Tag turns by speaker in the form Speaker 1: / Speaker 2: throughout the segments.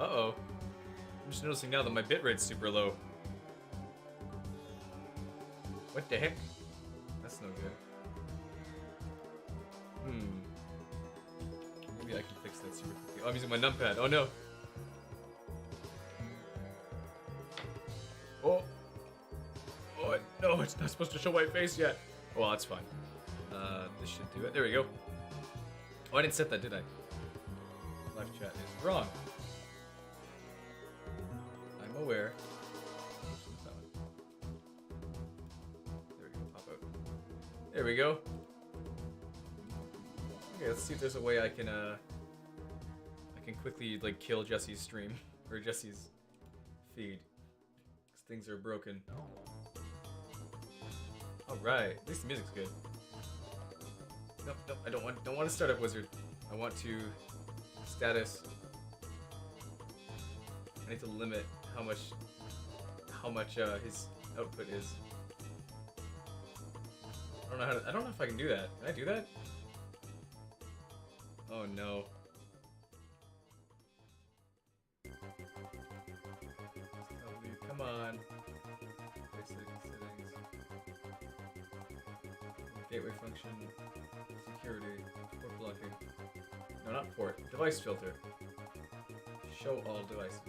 Speaker 1: Uh-oh. I'm just noticing now that my bitrate's super low. What the heck? That's no good. Maybe I can fix that super quickly. Oh, I'm using my numpad. Oh no! Oh! Oh, no, it's not supposed to show my face yet. Oh, well, that's fine. This should do it. There we go. Oh, I didn't set that, did I? Live chat is wrong. I'm aware. There we go, pop out. There we go. Okay, let's see if there's a way I can quickly, like, kill Jesse's stream. Or Jesse's feed. Because things are broken. Alright, at least the music's good. Nope, nope, I don't want to start up wizard. I want to status. I need to limit how much his output is. I don't know if I can do that. Can I do that? Oh no. Come on. Settings. Gateway function. Security. Port blocking. No, not port. Device filter. Show all devices.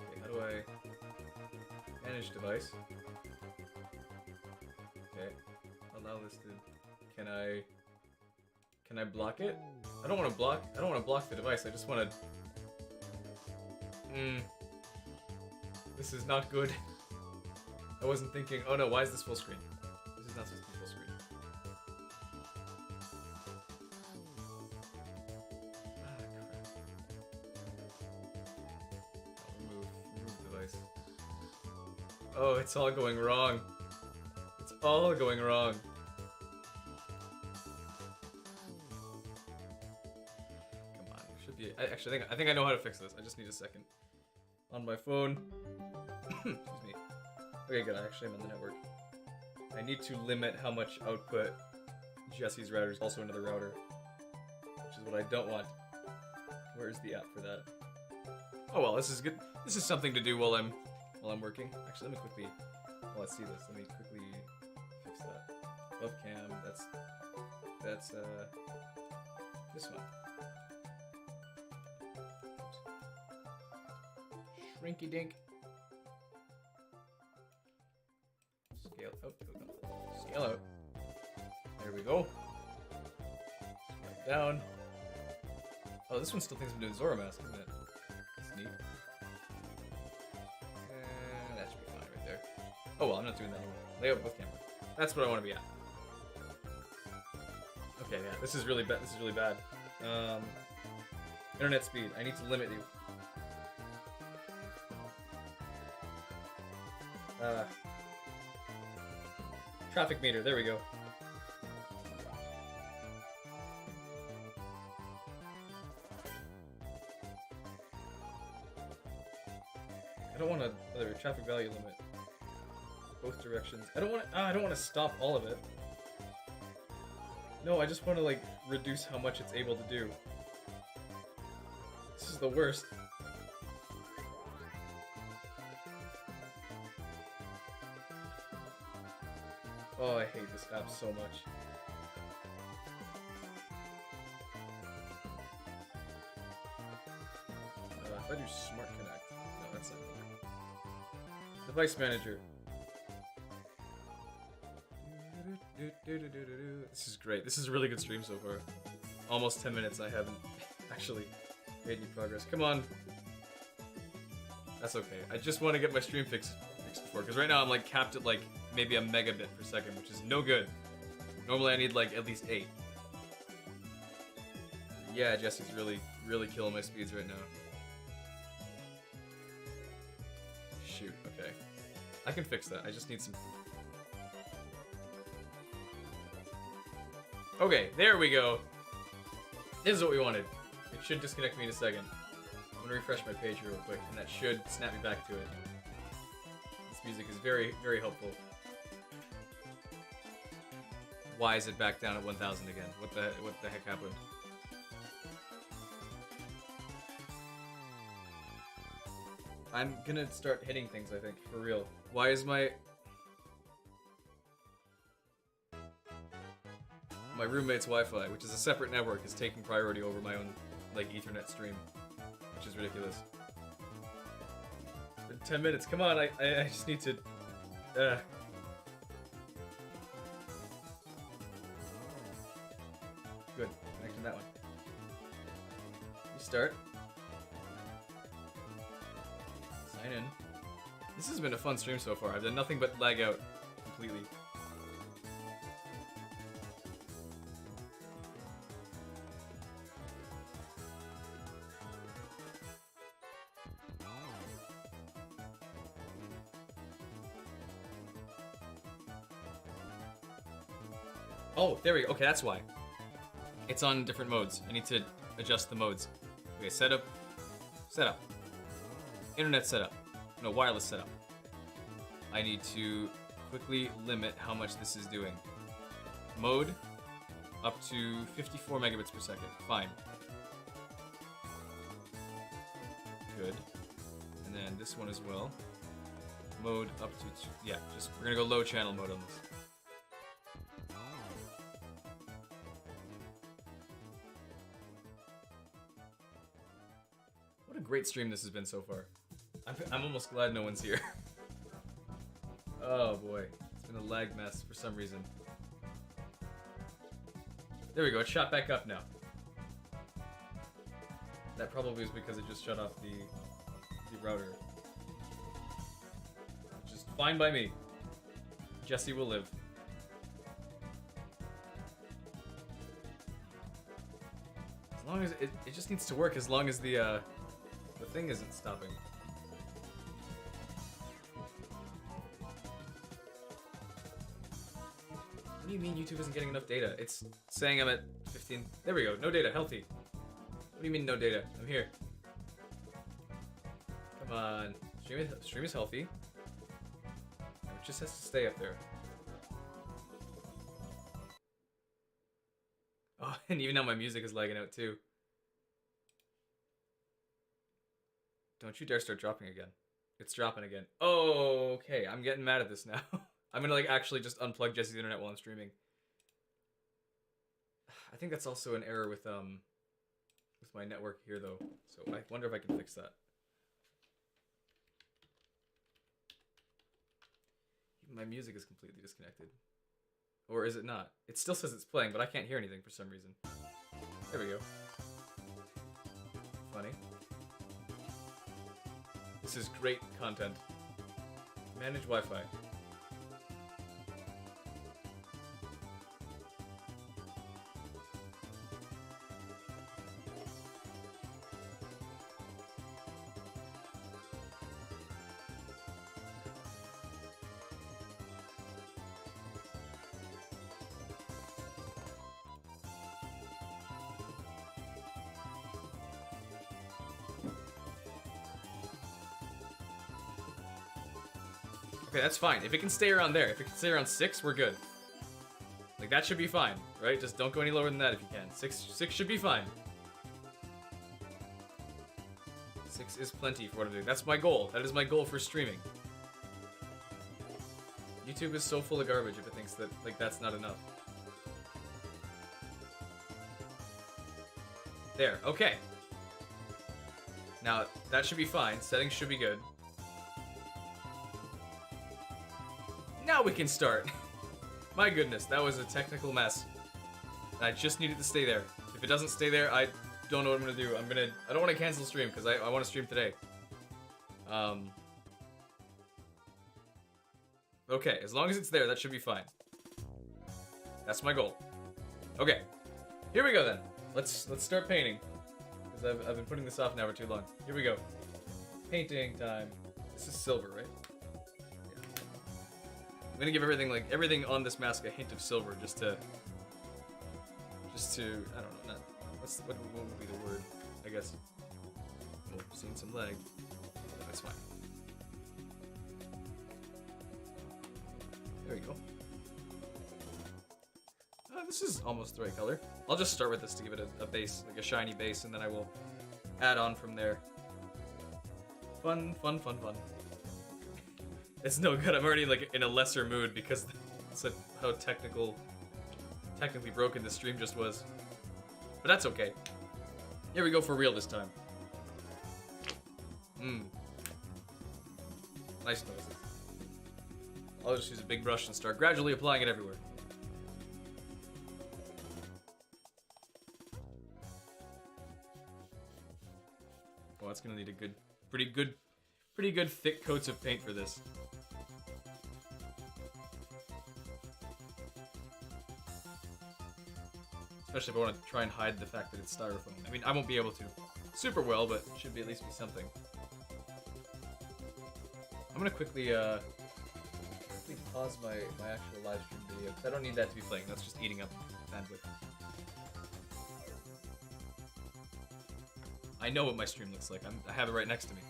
Speaker 1: Okay, how do I manage device? Okay. Allow listed. Can I block it? I don't want to block the device. I just want to This is not good. I wasn't thinking, oh no, why is this full screen? This is not supposed to be full screen. Ah, crap. Remove device. Oh, it's all going wrong. It's all going wrong. Come on, should be. Actually, I think I know how to fix this. I just need a second. On my phone. Excuse me. Okay, good. I actually am on the network. I need to limit how much output Jesse's router is. Also another router, which is what I don't want. Where's the app for that? Oh well, this is good. This is something to do while I'm working. Actually, let me quickly. While I see this, let me quickly fix that. Above cam. That's this one. Shrinky dink. Scale out. Scale out. There we go. Scale down. Oh, this one still thinks I'm doing Zora Mask, isn't it? That's neat. That should be fine right there. Oh well, I'm not doing that anymore. Layout with camera. That's what I want to be at. Okay, yeah, this is really bad. This is really bad. Internet speed. I need to limit you. Traffic meter, there we go. I don't want another traffic value limit. Both directions. I don't want to stop all of it. No, I just want to like reduce how much it's able to do. This is the worst. Oh, I hate this app so much. If I do Smart Connect, no, that's not good. Device Manager. This is great. This is a really good stream so far. Almost 10 minutes. I haven't actually made any progress. Come on. That's okay. I just want to get my stream fixed before, because right now I'm like capped at like maybe a megabit per second, which is no good. Normally I need like at least 8. Yeah, Jesse's really killing my speeds right now. Shoot, okay. I can fix that. I just need some... Okay, there we go. This is what we wanted. It should disconnect me in a second. I'm gonna refresh my page here real quick, and that should snap me back to it. This music is very, very helpful. why is it back down at 1,000 again? What the heck happened? I'm gonna start hitting things, I think, for real. Why is my roommate's Wi-Fi, which is a separate network, is taking priority over my own, like, Ethernet stream, which is ridiculous. It's been 10 minutes. Come on, I just need to. Good. Connecting that one. Restart. Sign in. This has been a fun stream so far. I've done nothing but lag out completely. Oh, there we go. Okay, that's why. It's on different modes. I need to adjust the modes. Okay, setup. Setup. Internet setup. No, wireless setup. I need to quickly limit how much this is doing. Mode, up to 54 megabits per second. Fine. Good. And then this one as well. Mode up to, yeah, just, we're gonna go low channel mode on this. What a great stream this has been so far. I'm almost glad no one's here. Oh boy, it's been a lag mess for some reason. There we go, it's shot back up now. That probably is because it just shut off the router. Which is fine by me. Jesse will live. As long as it just needs to work as long as the thing isn't stopping. What do you mean YouTube isn't getting enough data? It's saying I'm at 15. There we go. No data. Healthy. What do you mean no data? I'm here. Come on. Stream is healthy. It just has to stay up there. Oh, and even now my music is lagging out too. Don't you dare start dropping again. It's dropping again. Oh, okay. I'm getting mad at this now. I'm gonna like actually just unplug Jesse's internet while I'm streaming. I think that's also an error with my network here though. So I wonder if I can fix that. My music is completely disconnected. Or is it not? It still says it's playing, but I can't hear anything for some reason. There we go. Funny. This is great content. Manage Wi-Fi. Okay, that's fine. If it can stay around there, if it can stay around 6, we're good. Like, that should be fine, right? Just don't go any lower than that if you can. 6 should be fine. 6 is plenty for what I'm doing. That's my goal. That is my goal for streaming. YouTube is so full of garbage if it thinks that, like, that's not enough. There, okay. Now, that should be fine. Settings should be good. Now we can start. My goodness, that was a technical mess. I just need it to stay there. If it doesn't stay there, I don't know what I'm gonna do. I don't want to cancel stream because I want to stream today. Okay, as long as it's there, that should be fine. That's my goal. Okay, here we go then. Let's start painting because I've been putting this off now for too long. Here we go. Painting time. This is silver, right? I'm gonna give everything on this mask a hint of silver, just to, I don't know, what would be the word? I guess. Oh, seeing some lag. That's fine. There we go. this is almost the right color. I'll just start with this to give it a base, like a shiny base, and then I will add on from there. Fun, fun, fun, fun. It's no good. I'm already like in a lesser mood because that's how technically broken the stream just was. But that's okay. Here we go for real this time. Nice noises. I'll just use a big brush and start gradually applying it everywhere. Oh, that's gonna need a pretty good thick coats of paint for this. Especially if I want to try and hide the fact that it's styrofoam. I mean, I won't be able to super well, but it should be at least be something. I'm gonna quickly pause my actual live stream video, because I don't need that to be playing. That's just eating up bandwidth. I know what my stream looks like. I have it right next to me.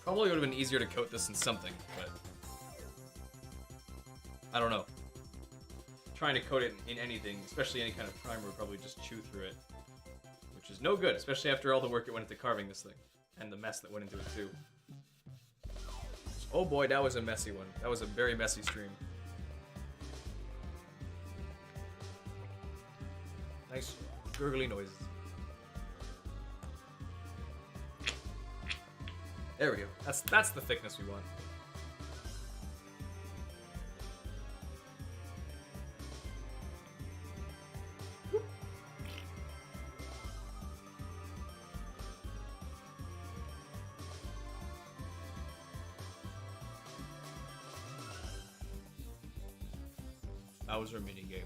Speaker 1: Probably would have been easier to coat this in something, but I don't know. Trying to coat it in anything, especially any kind of primer, would probably just chew through it, which is no good, especially after all the work it went into carving this thing, and the mess that went into it too. Oh boy, that was a messy one. That was a very messy stream. Nice gurgly noises. There we go. That's the thickness we want. That was our mini game.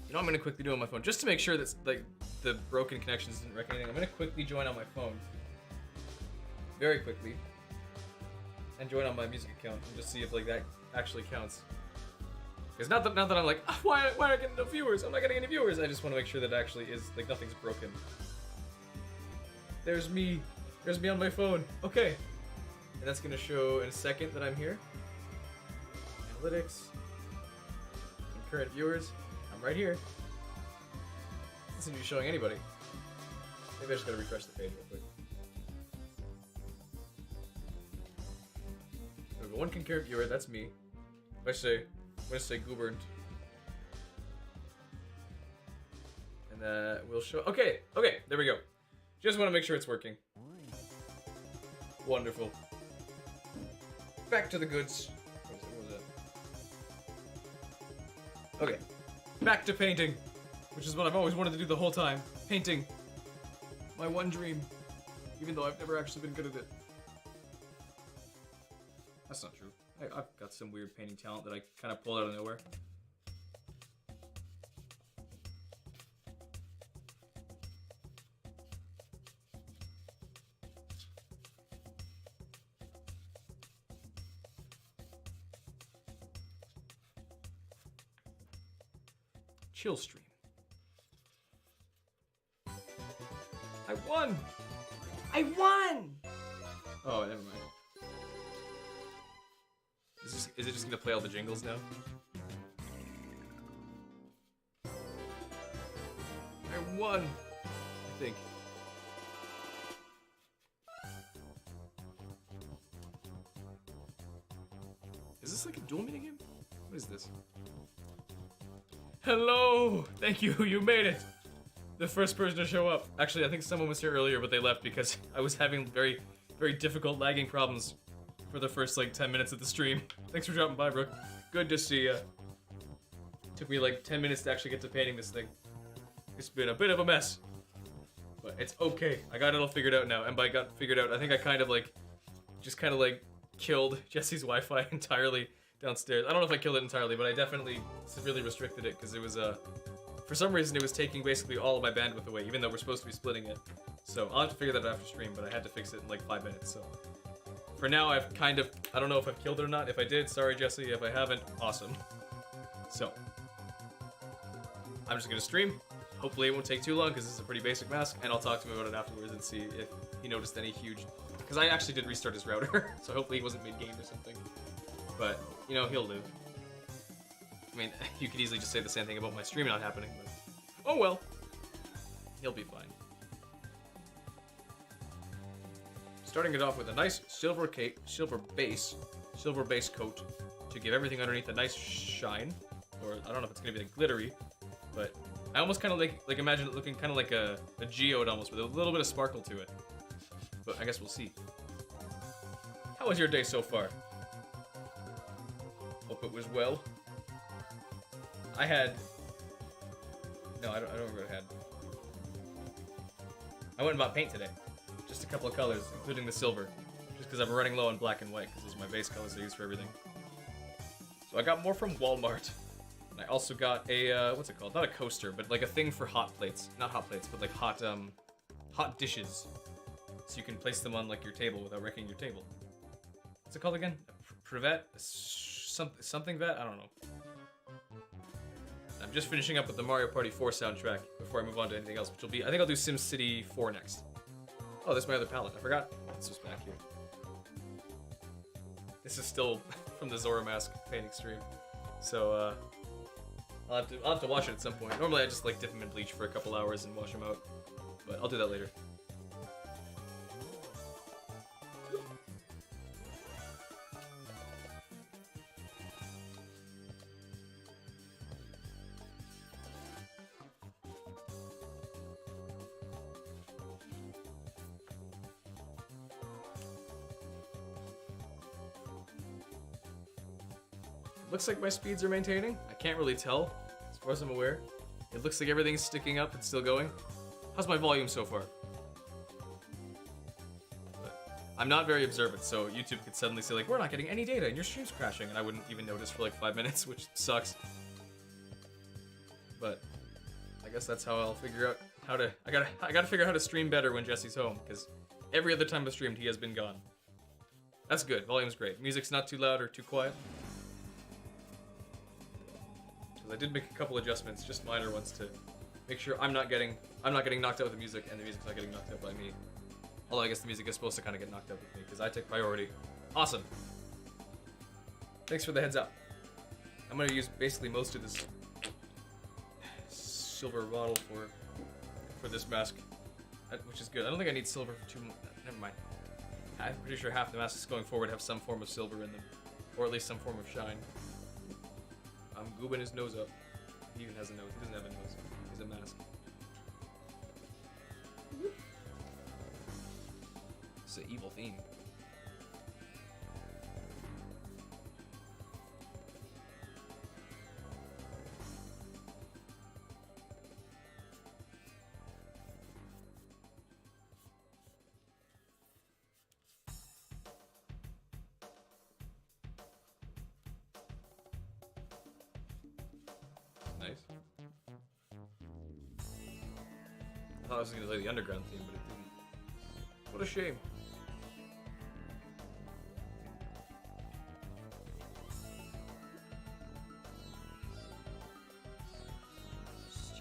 Speaker 1: You know, I'm gonna quickly do it on my phone just to make sure that like the broken connections didn't wreck anything. I'm gonna quickly join on my phone. Very quickly, and join on my music account and just see if like that actually counts. Because not that I'm like, oh, why am I getting no viewers? I'm not getting any viewers. I just want to make sure that it actually is like nothing's broken. There's me on my phone. Okay, and that's gonna show in a second that I'm here. Analytics, concurrent viewers. I'm right here. Doesn't seem to be showing anybody. Maybe I just gotta refresh the page real quick. One concurrent viewer, that's me. I'm gonna say Goobernt. And we'll show. Okay, there we go. Just want to make sure it's working. Wonderful. Back to the goods. What was that? Okay, back to painting, which is what I've always wanted to do the whole time. Painting. My one dream, even though I've never actually been good at it. That's not true. I've got some weird painting talent that I kind of pulled out of nowhere. Chill stream. I won! I won! Oh, never mind. Is it just gonna play all the jingles now? I won! I think. Is this like a dual minigame? What is this? Hello! Thank you, you made it! The first person to show up. Actually, I think someone was here earlier, but they left because I was having very, very difficult lagging problems for the first like 10 minutes of the stream. Thanks for dropping by, Brooke. Good to see ya. Took me like 10 minutes to actually get to painting this thing. It's been a bit of a mess, but it's okay. I got it all figured out now, and by got figured out, I think I kind of like, just kind of like killed Jesse's Wi-Fi entirely downstairs. I don't know if I killed it entirely, but I definitely severely restricted it because it was for some reason it was taking basically all of my bandwidth away, even though we're supposed to be splitting it. So I'll have to figure that out after stream, but I had to fix it in like 5 minutes, so for now, I've kind of, I don't know if I've killed it or not. If I did, sorry, Jesse. If I haven't, awesome. So, I'm just gonna stream. Hopefully it won't take too long because this is a pretty basic mask, and I'll talk to him about it afterwards and see if he noticed any huge, because I actually did restart his router, so hopefully he wasn't mid-game or something. But, you know, he'll live. I mean, you could easily just say the same thing about my stream not happening, but oh well. He'll be fine. Starting it off with a nice silver base coat to give everything underneath a nice shine. Or I don't know if it's gonna be like glittery, but I almost kind of like imagine it looking kind of like a geode almost with a little bit of sparkle to it. But I guess we'll see. How was your day so far? Hope it was well. I had... No, I don't remember what I had. I went and bought paint today. Just a couple of colors, including the silver. Just because I'm running low on black and white, because those are my base colors I use for everything. So I got more from Walmart. And I also got a, what's it called? Not a coaster, but like a thing for hot plates. Not hot plates, but like hot dishes. So you can place them on like your table without wrecking your table. What's it called again? A privet? Something vet? I don't know. I'm just finishing up with the Mario Party 4 soundtrack before I move on to anything else, which will be, I think I'll do SimCity 4 next. Oh, there's my other palette. I forgot. This was back here. This is still from the Zora Mask painting stream. So, I'll have to wash it at some point. Normally I just like dip them in bleach for a couple hours and wash them out. But I'll do that later. Looks like my speeds are maintaining. I can't really tell, as far as I'm aware. It looks like everything's sticking up and still going. How's my volume so far? But I'm not very observant, so YouTube could suddenly say like, we're not getting any data and your stream's crashing, and I wouldn't even notice for like 5 minutes, which sucks. But I guess that's how I'll figure out how to, I gotta figure out how to stream better when Jesse's home, because every other time I've streamed, he has been gone. That's good, volume's great. Music's not too loud or too quiet. I did make a couple adjustments, just minor ones, to make sure I'm not getting knocked out with the music, and the music's not getting knocked out by me. Although I guess the music is supposed to kind of get knocked out with me, because I take priority. Awesome. Thanks for the heads up. I'm gonna use basically most of this silver bottle for this mask, which is good. I don't think I need silver for too much. Never mind. I'm pretty sure half the masks going forward have some form of silver in them, or at least some form of shine. I'm goobing his nose up. He even has a nose. He doesn't have a nose. He's a mask. It's an evil theme. Nice. I thought I was going to play the underground theme, but it didn't. What a shame.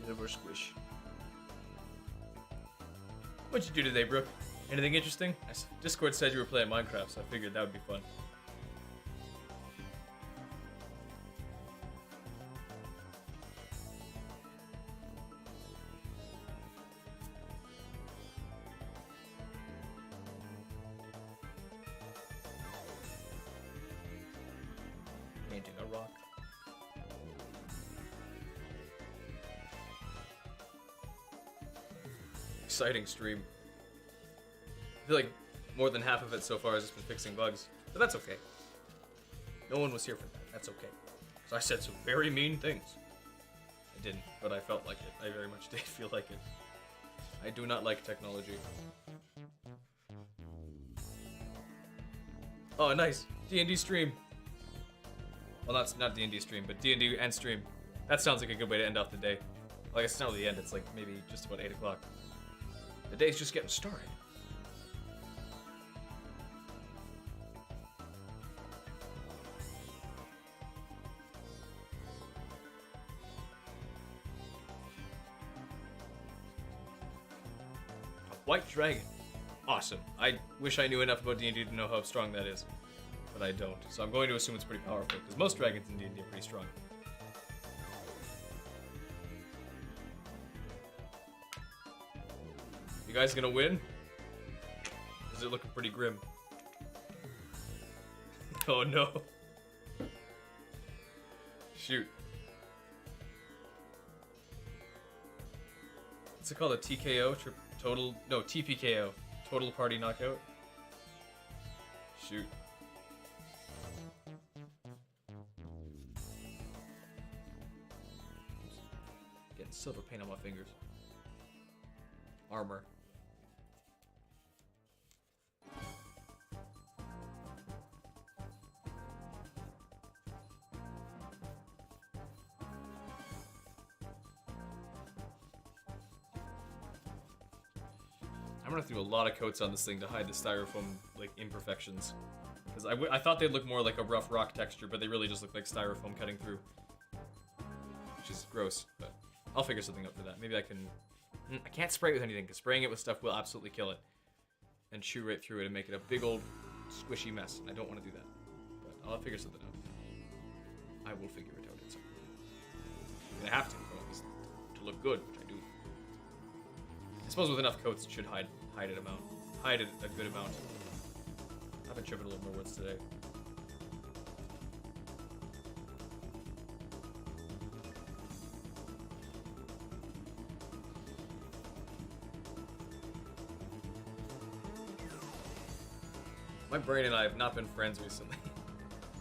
Speaker 1: Silver squish. What'd you do today, Brooke? Anything interesting? Discord said you were playing Minecraft, so I figured that would be fun. Painting a rock. Exciting stream. I feel like more than half of it so far has just been fixing bugs, but that's okay. No one was here for that. That's okay. So I said some very mean things. I didn't, but I felt like it. I very much did feel like it. I do not like technology. Oh, nice. D&D stream. Well, not D&D stream, but D&D and stream. That sounds like a good way to end off the day. Well, I guess it's not really the end, it's like maybe just about 8 o'clock. The day's just getting started. White dragon. Awesome. I wish I knew enough about D&D to know how strong that is. But I don't. So I'm going to assume it's pretty powerful, because most dragons in D&D are pretty strong. You guys gonna win? Is it looking pretty grim? Oh no. Shoot. What's it called? A TKO? Total... No, TPKO. Total party knockout? Shoot. Getting silver paint on my fingers. Armor. I'm gonna have to do a lot of coats on this thing to hide the styrofoam, like, imperfections. Because I thought they'd look more like a rough rock texture, but they really just look like styrofoam cutting through. Which is gross, but I'll figure something out for that. Maybe I can... I can't spray it with anything, because spraying it with stuff will absolutely kill it. And chew right through it and make it a big old squishy mess. I don't want to do that. But I'll figure something out. I will figure it out at some point. I'm gonna have to, if I want this to look good, which I do. I suppose with enough coats it should hide it a good amount. I've been tripping a little more words today. My brain and I have not been friends recently.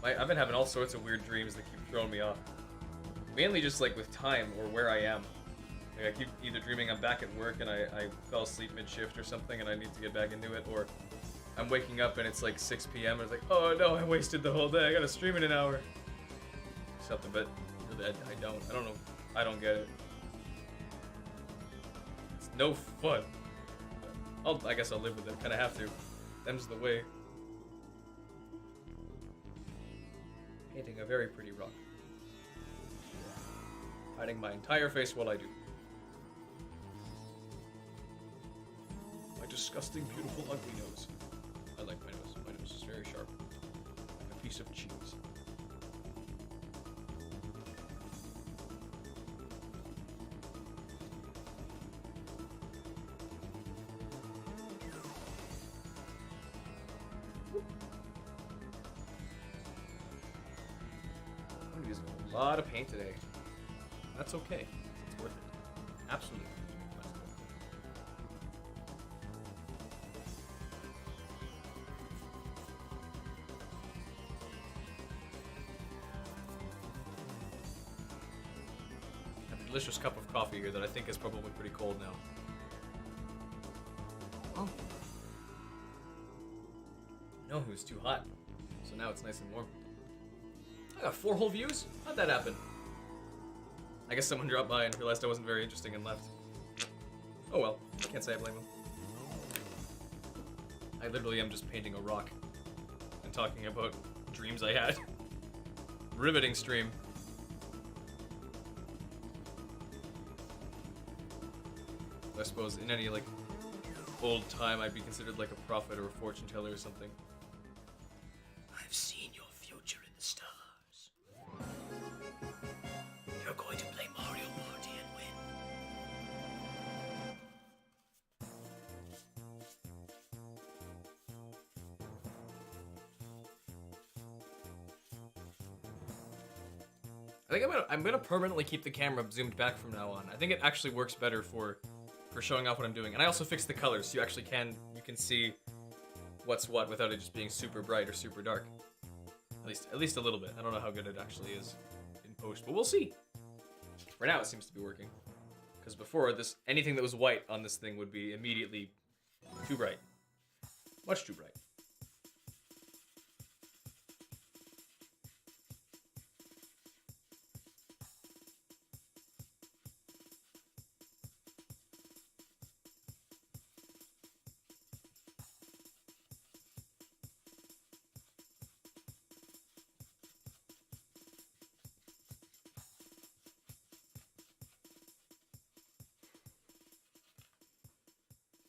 Speaker 1: I've been having all sorts of weird dreams that keep throwing me off. Mainly just like with time or where I am. Like I keep either dreaming I'm back at work and I fell asleep mid-shift or something and I need to get back into it, or I'm waking up and it's like 6 p.m. and it's like, oh no, I wasted the whole day, I gotta stream in an hour. Something, but really I don't know, I don't get it. It's no fun. I guess I'll live with it, kinda have to. Them's the way. Painting a very pretty rock. Hiding my entire face while I do. My disgusting, beautiful, ugly nose. I like my nose. My nose is very sharp. Like a piece of cheese. I'm using a lot of paint today. That's okay. It's worth it. Absolutely. I have a delicious cup of coffee here that I think is probably pretty cold now. Oh. No, it was too hot. So now it's nice and warm. I got 4 whole views? How'd that happen? I guess someone dropped by and realized I wasn't very interesting and left. Oh well, can't say I blame them. I literally am just painting a rock and talking about dreams I had. Riveting stream. I suppose in any like old time I'd be considered like a prophet or a fortune teller or something. I've seen your future in the stars. You're going to play Mario Party and win. I think I'm gonna permanently keep the camera zoomed back from now on. I think it actually works better for showing off what I'm doing. And I also fixed the colors so you actually can see what's what without it just being super bright or super dark. At least a little bit. I don't know how good it actually is in post, but we'll see. For now, it seems to be working. Because before, anything that was white on this thing would be immediately too bright. Much too bright.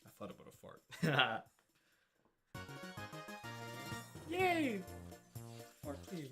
Speaker 1: I thought about a fart. Yay! Fart theme.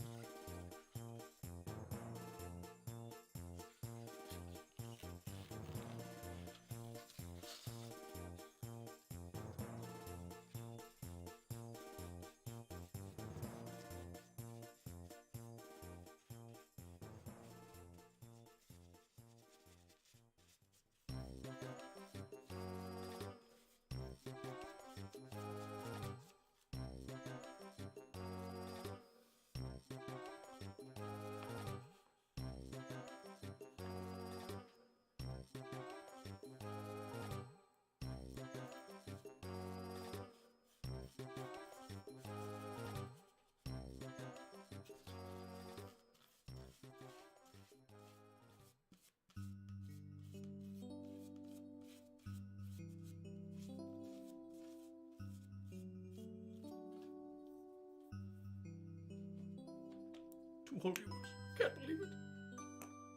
Speaker 1: Holy wars. Can't believe it.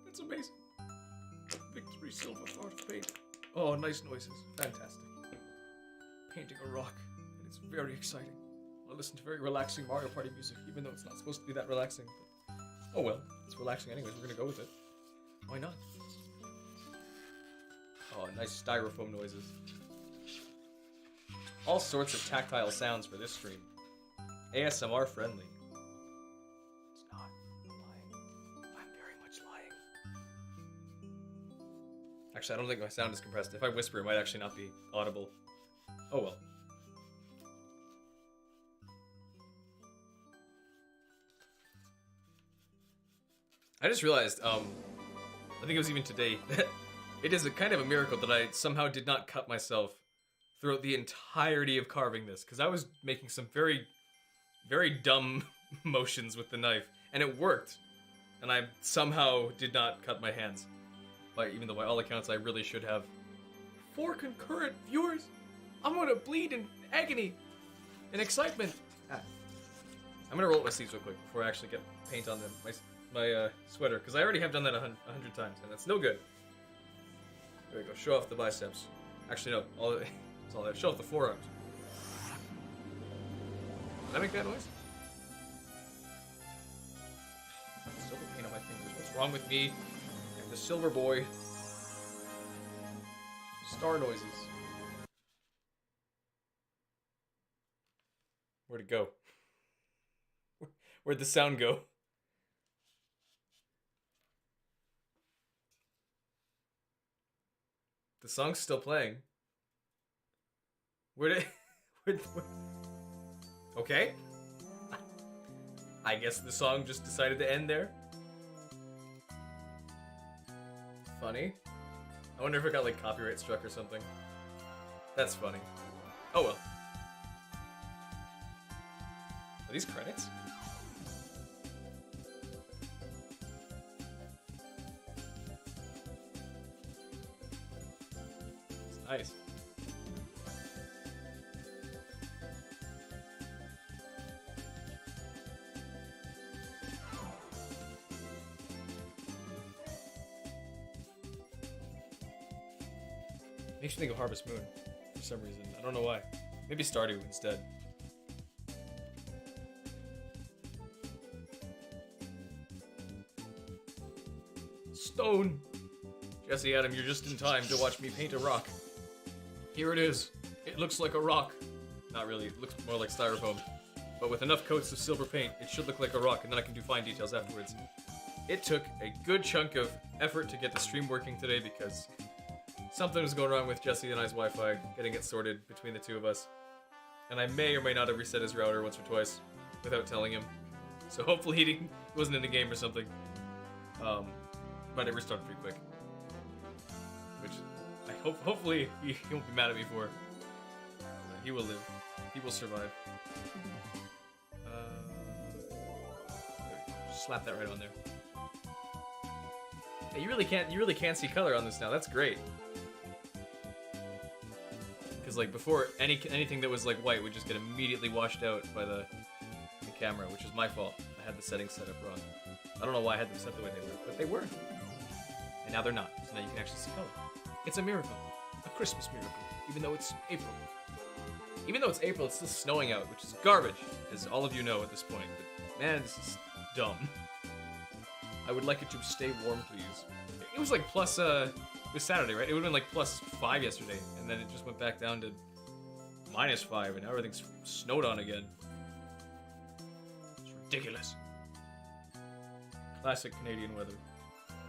Speaker 1: That's amazing. Victory silver fart of paint. Oh, nice noises. Fantastic. Painting a rock. And it's very exciting. I listen to very relaxing Mario Party music, even though it's not supposed to be that relaxing. But, oh well, it's relaxing anyways. We're gonna go with it. Why not? Oh, nice styrofoam noises. All sorts of tactile sounds for this stream. ASMR friendly. Actually, I don't think my sound is compressed. If I whisper, it might actually not be audible. Oh well. I just realized, I think it was even today, that it is a kind of a miracle that I somehow did not cut myself throughout the entirety of carving this, because I was making some very, very dumb motions with the knife, and it worked, and I somehow did not cut my hands. Even though by all accounts I really should have. 4 concurrent viewers? I'm gonna bleed in agony and excitement. I'm gonna roll up my sleeves real quick before I actually get paint on them. My sweater, because I already have done that 100 times, and that's no good. There we go. Show off the biceps. Actually, no. It's all that. Show off the forearms. Did I make that noise? Silver paint on my fingers. What's wrong with me? The silver boy. Star noises. Where'd it go? Where'd the sound go? The song's still playing. Where'd it... Okay. I guess the song just decided to end there. Funny. I wonder if it got like copyright struck or something. That's funny. Oh well. Are these credits? It's nice. Makes me think of Harvest Moon for some reason. I don't know why. Maybe Stardew instead. Stone! Jesse, Adam, you're just in time to watch me paint a rock. Here it is. It looks like a rock. Not really. It looks more like styrofoam. But with enough coats of silver paint, it should look like a rock, and then I can do fine details afterwards. It took a good chunk of effort to get the stream working today because something was going wrong with Jesse and I's Wi-Fi, getting it sorted between the two of us. And I may or may not have reset his router once or twice without telling him. So hopefully he wasn't in the game or something. But it restarted pretty quick. Which I hopefully he won't be mad at me for. He will live. He will survive. Just slap that right on there. Hey, you really can't see color on this now. That's great. Because like before, anything that was like white would just get immediately washed out by the camera, which is my fault. I had the settings set up wrong. I don't know why I had them set the way they were, but they were. And now they're not. So now you can actually see color. It's a miracle. A Christmas miracle. Even though it's April. Even though it's April, it's still snowing out, which is garbage, as all of you know at this point. But man, this is dumb. I would like it to stay warm, please. It was like plus, it was Saturday, right? It would have been like +5 yesterday, and then it just went back down to -5, and now everything's snowed on again. It's ridiculous. Classic Canadian weather.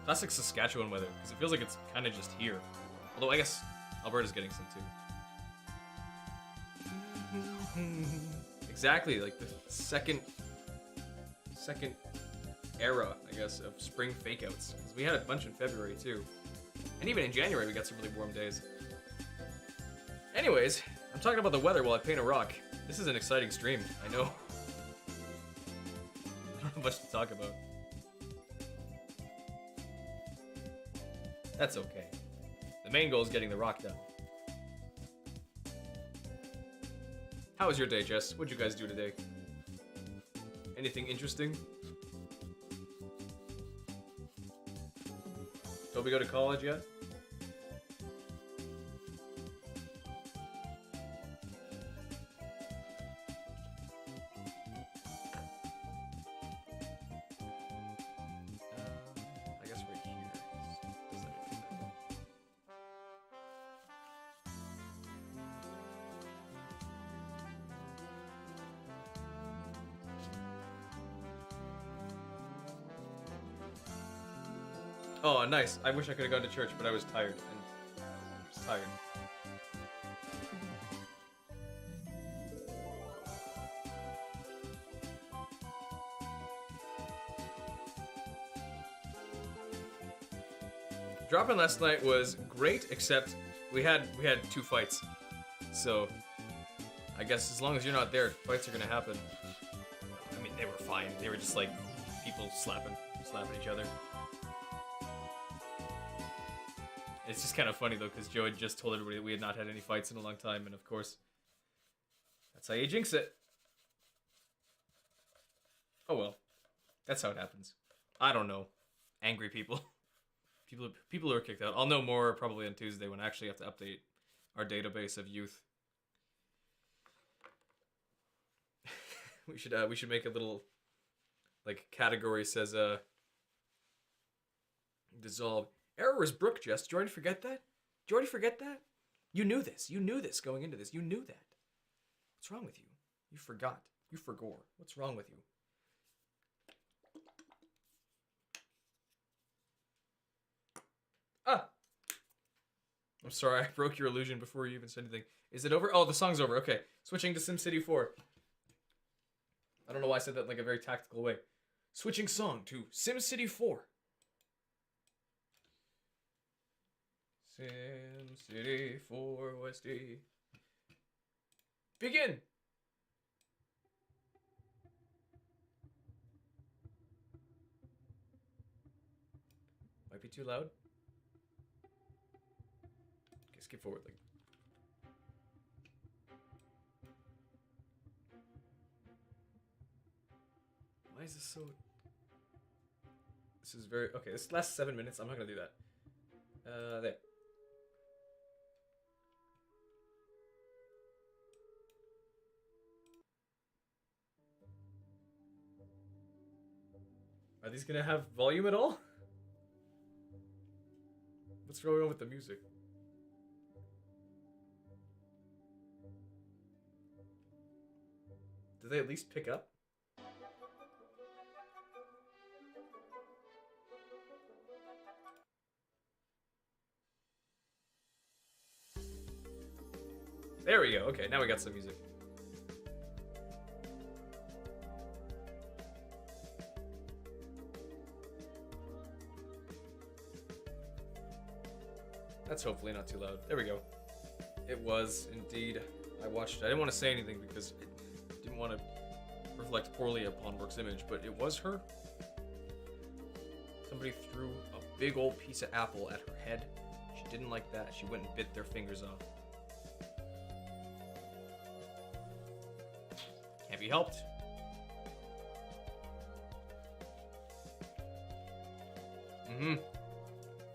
Speaker 1: Classic Saskatchewan weather, because it feels like it's kind of just here. Although I guess Alberta's getting some too. Exactly, like the second era, I guess, of spring fakeouts. Because we had a bunch in February too. And even in January we got some really warm days. Anyways, I'm talking about the weather while I paint a rock. This is an exciting stream, I know. I don't have much to talk about. That's okay. The main goal is getting the rock done. How was your day, Jess? What'd you guys do today? Anything interesting? Toby go to college yet? I guess right here. Doesn't it? Oh, nice. I wish I could have gone to church, but I was tired. And I was tired. Drop-in last night was great, except we had 2 fights. So I guess as long as you're not there, fights are gonna happen. I mean, they were fine. They were just like people slapping each other. It's just kind of funny though, because Joe had just told everybody that we had not had any fights in a long time, and of course, that's how you jinx it. Oh well, that's how it happens. I don't know. Angry people. People who are kicked out. I'll know more probably on Tuesday when I actually have to update our database of youth. we should make a little like category says dissolve. Error is Brooke, Jess. Did you already forget that? Did you already forget that? You knew this. You knew this going into this. You knew that. What's wrong with you? You forgot. You forgore. What's wrong with you? Ah! I'm sorry, I broke your illusion before you even said anything. Is it over? Oh, the song's over. Okay. Switching to SimCity 4. I don't know why I said that in like a very tactical way. Switching song to SimCity 4. SimCity 4 OST. Begin! Might be too loud. Okay, skip forward. Like. Why is this so... This is very... Okay, this last 7 minutes. I'm not gonna do that. There. Are these gonna have volume at all? What's going on with the music? Do they at least pick up? There we go. Okay, now we got some music. That's hopefully not too loud. There we go. It was indeed. I watched it. I didn't want to say anything because it didn't want to reflect poorly upon Brooke's image, but it was her. Somebody threw a big old piece of apple at her head. She didn't like that. She went and bit their fingers off. Can't be helped. Mm-hmm.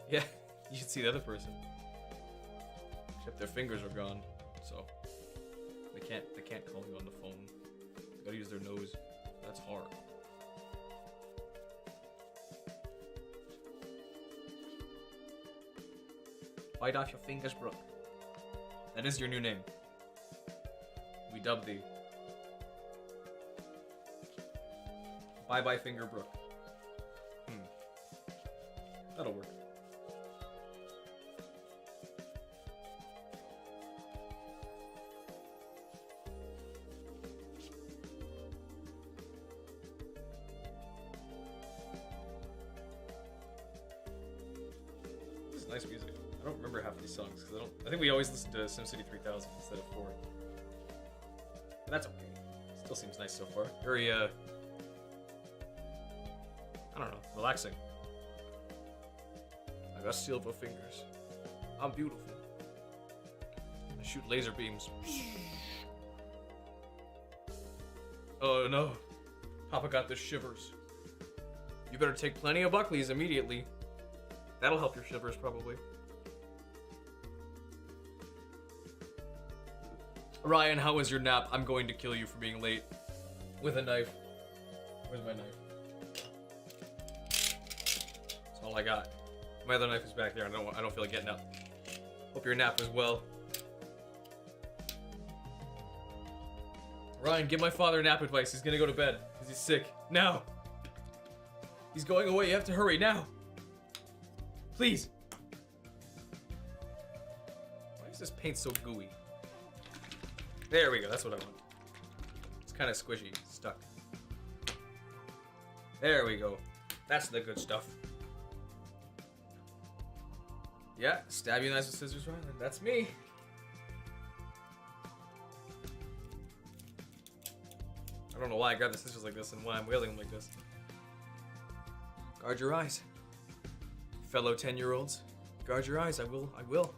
Speaker 1: Yeah, you should see the other person. Except their fingers are gone, so they They can't call you on the phone. They gotta use their nose. That's hard. Bite off your fingers, Brooke. That is your new name. We dub thee. Bye bye finger Brooke. That'll work. This is nice music. I don't remember half of these songs because I think we always listen to SimCity 3000 instead of 4. But that's okay. Still seems nice so far. Very I don't know, relaxing. I got silver fingers. I'm beautiful. I shoot laser beams. Oh no. Papa got the shivers. You better take plenty of Buckleys immediately. That'll help your shivers, probably. Ryan, how was your nap? I'm going to kill you for being late. With a knife. Where's my knife? That's all I got. My other knife is back there. I don't feel like getting up. Hope your nap was well. Ryan, give my father nap advice. He's gonna go to bed because he's sick. Now. He's going away. You have to hurry now. Please. Why is this paint so gooey? There we go. That's what I want. It's kind of squishy. Stuck. There we go. That's the good stuff. Yeah, stab you nice with scissors, Ryland. That's me. I don't know why I grabbed the scissors like this and why I'm wielding them like this. Guard your eyes. Fellow 10-year-olds. Guard your eyes, I will.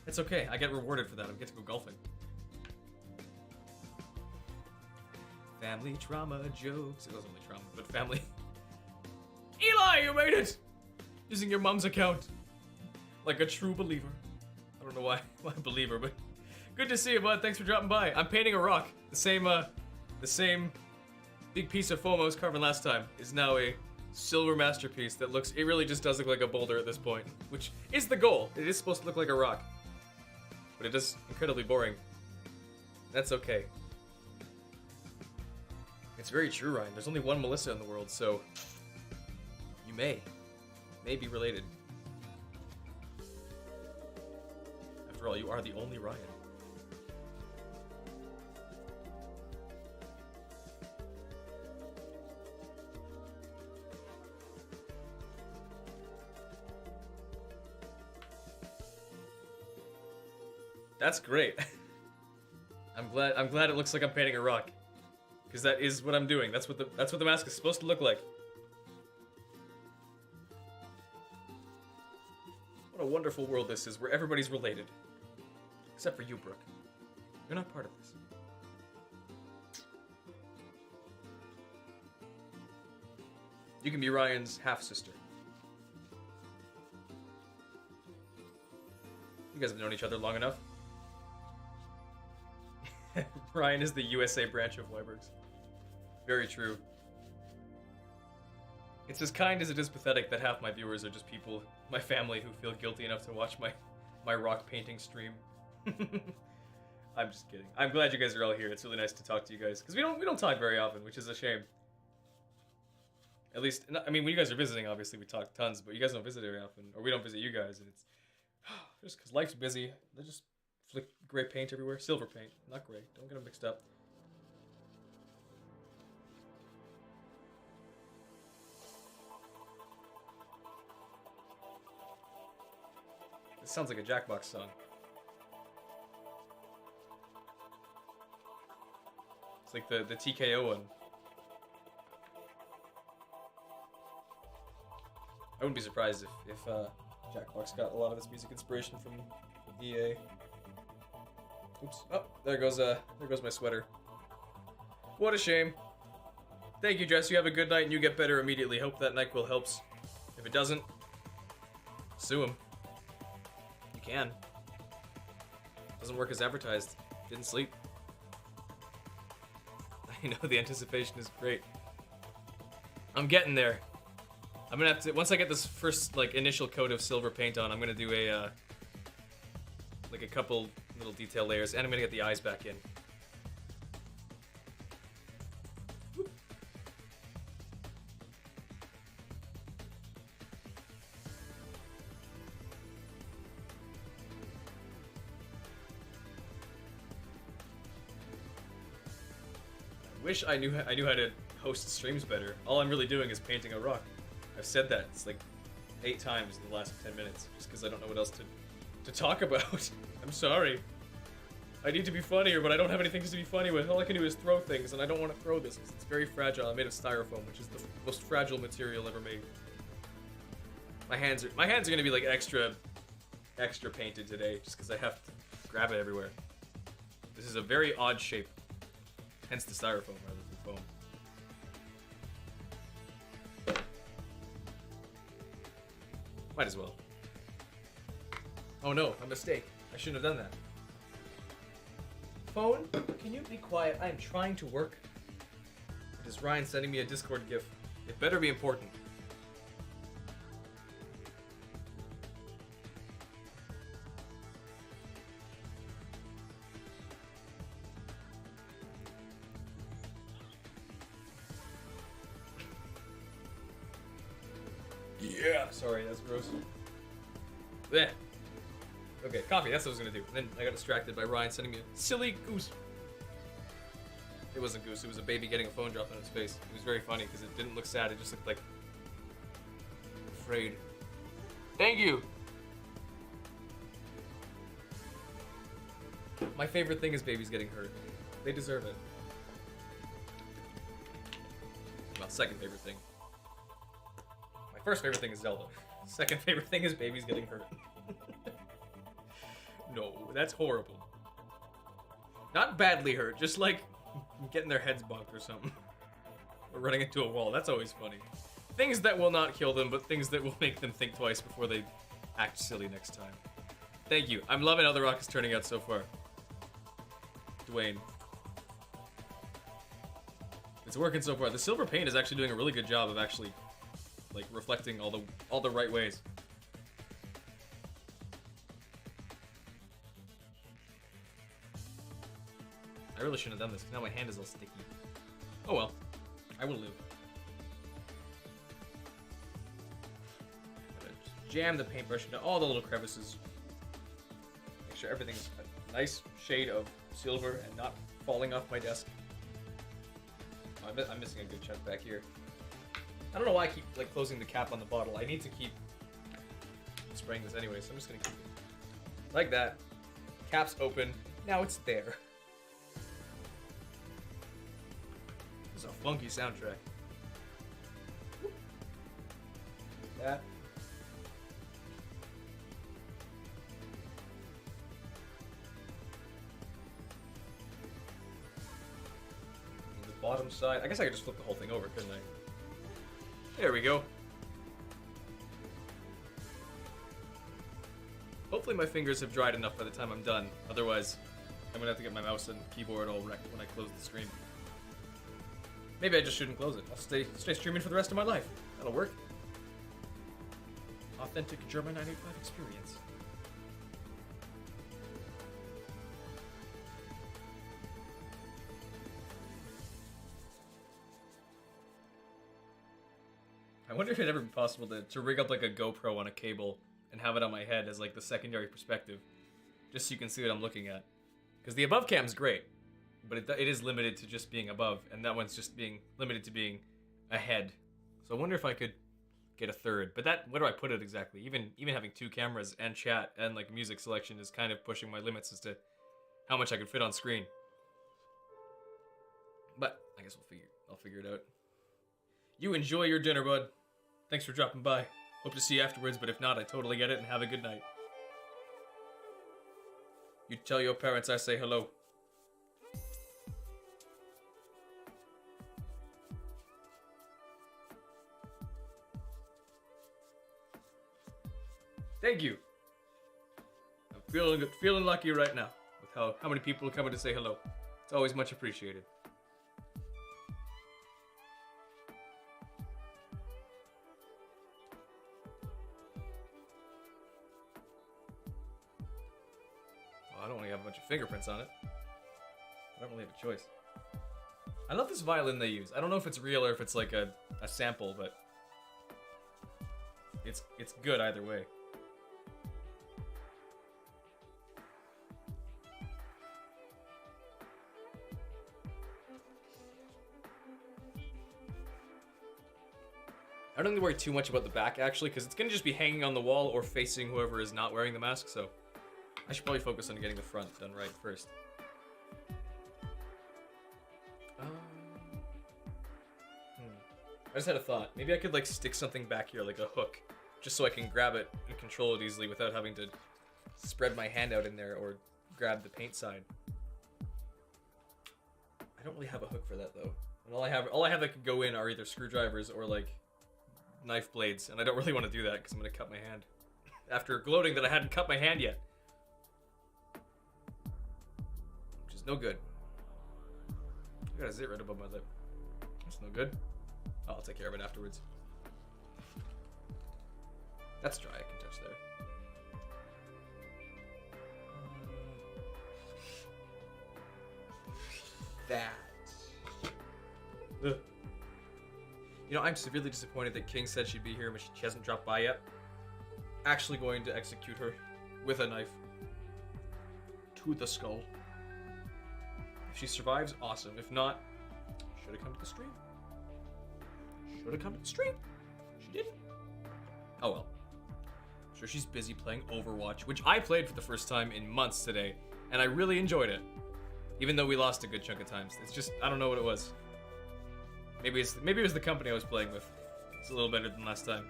Speaker 1: It's okay, I get rewarded for that. I get to go golfing. Family trauma jokes. It wasn't really trauma, but family. Eli, you made it! Using your mom's account. Like a true believer. I don't know why I'm a believer, but good to see you, bud. Thanks for dropping by. I'm painting a rock. The same big piece of foam I was carving last time is now a silver masterpiece that looks, it really just does look like a boulder at this point, which is the goal. It is supposed to look like a rock. But it is incredibly boring. That's okay. It's very true, Ryan. There's only one Melissa in the world, so you may be related. After all, you are the only Ryan. That's great. I'm glad it looks like I'm painting a rock. Because that is what I'm doing. That's what the mask is supposed to look like. What a wonderful world this is, where everybody's related. Except for you, Brooke. You're not part of this. You can be Ryan's half-sister. You guys have known each other long enough. Ryan is the USA branch of Weiberg's. Very true. It's as kind as it is pathetic that half my viewers are just people, my family, who feel guilty enough to watch my rock painting stream. I'm just kidding. I'm glad you guys are all here. It's really nice to talk to you guys, because we don't talk very often, which is a shame. At least, I mean, when you guys are visiting, obviously we talk tons, but you guys don't visit very often, or we don't visit you guys, and it's just because life's busy. They just flick gray paint everywhere. Silver paint, not gray. Don't get them mixed up. This sounds like a Jackbox song. It's like the TKO one. I wouldn't be surprised if Jackbox got a lot of its music inspiration from EA. Oops. Oh, there goes my sweater. What a shame. Thank you, Jess. You have a good night and you get better immediately. Hope that NyQuil helps. If it doesn't, sue him. You can. Doesn't work as advertised. Didn't sleep. I know the anticipation is great. I'm getting there. I'm gonna have to, once I get this first like initial coat of silver paint on, I'm gonna do a like a couple little detail layers, and I'm gonna get the eyes back in. Wish I knew how to host streams better. All I'm really doing is painting a rock. I've said that it's like 8 times in the last 10 minutes, just because I don't know what else to talk about. I'm sorry. I need to be funnier, but I don't have anything to be funny with. All I can do is throw things, and I don't want to throw this because it's very fragile. I'm made of styrofoam, which is the most fragile material ever made. My hands are gonna be like extra painted today, just because I have to grab it everywhere. This is a very odd shape. Hence the styrofoam rather than foam. Might as well. Oh no, a mistake. I shouldn't have done that. Phone, can you be quiet? I am trying to work. It is Ryan sending me a Discord GIF. It better be important. Yeah, sorry, that's gross. Blech. Okay, coffee, that's what I was gonna do. And then I got distracted by Ryan sending me a silly goose. It wasn't goose, it was a baby getting a phone dropped on its face. It was very funny because it didn't look sad, it just looked like afraid. Thank you! My favorite thing is babies getting hurt. They deserve it. Well, second favorite thing. My first favorite thing is Zelda. Second favorite thing is babies getting hurt. No, that's horrible. Not badly hurt, just like getting their heads bonked or something. Or running into a wall, that's always funny. Things that will not kill them, but things that will make them think twice before they act silly next time. Thank you. I'm loving how the rock is turning out so far. Dwayne. It's working so far. The silver paint is actually doing a really good job of actually like reflecting all the right ways. I really shouldn't have done this, because now my hand is all sticky. Oh well. I will live. Just jam the paintbrush into all the little crevices. Make sure everything's a nice shade of silver and not falling off my desk. Oh, I'm missing a good chunk back here. I don't know why I keep like closing the cap on the bottle. I need to keep spraying this anyway, so I'm just gonna keep it like that. Cap's open. Now it's there. This is a funky soundtrack. That. And the bottom side. I guess I could just flip the whole thing over, couldn't I? There we go. Hopefully my fingers have dried enough by the time I'm done. Otherwise, I'm gonna have to get my mouse and keyboard all wrecked when I close the stream. Maybe I just shouldn't close it. I'll stay streaming for the rest of my life. That'll work. Authentic German 985 experience. I wonder if it'd ever be possible to rig up like a GoPro on a cable and have it on my head as like the secondary perspective, just so you can see what I'm looking at. Because the above cam's great, but it is limited to just being above, and that one's just being limited to being ahead. So I wonder if I could get a third. But that, where do I put it exactly? Even having 2 cameras and chat and like music selection is kind of pushing my limits as to how much I can fit on screen. But I guess I'll figure it out. You enjoy your dinner, bud. Thanks for dropping by. Hope to see you afterwards, but if not, I totally get it, and have a good night. You tell your parents I say hello. Thank you. I'm feeling lucky right now. how many people come in to say hello. It's always much appreciated. Well, I don't really have a bunch of fingerprints on it. I don't really have a choice. I love this violin they use. I don't know if it's real or if it's like a sample, but it's good either way. I don't need to worry too much about the back, actually, because it's going to just be hanging on the wall or facing whoever is not wearing the mask, so I should probably focus on getting the front done right first. I just had a thought. Maybe I could, like, stick something back here, like a hook, just so I can grab it and control it easily without having to spread my hand out in there or grab the paint side. I don't really have a hook for that, though. And all I have that could go in are either screwdrivers or, like, knife blades, and I don't really want to do that because I'm going to cut my hand. After gloating that I hadn't cut my hand yet. Which is no good. I got a zit right above my lip. That's no good. I'll take care of it afterwards. That's dry, I can touch there. That. Ugh. You know, I'm severely disappointed that King said she'd be here, but she hasn't dropped by yet. Actually going to execute her with a knife to the skull. If she survives, awesome. If not, should have come to the stream. Should have come to the stream. She didn't. Oh well. I'm sure she's busy playing Overwatch, which I played for the first time in months today, and I really enjoyed it. Even though we lost a good chunk of times. It's just, I don't know what it was. Maybe it was the company I was playing with. It's a little better than last time.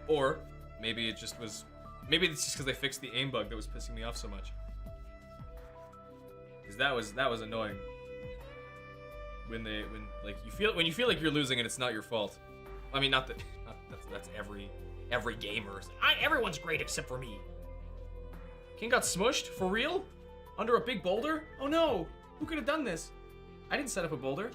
Speaker 1: Or maybe it just was. Maybe it's just because they fixed the aim bug that was pissing me off so much. Because that was annoying. When you feel like you're losing and it's not your fault. I mean, that's every gamer. Everyone's great except for me. King got smushed for real? Under a big boulder? Oh no! Who could have done this? I didn't set up a boulder.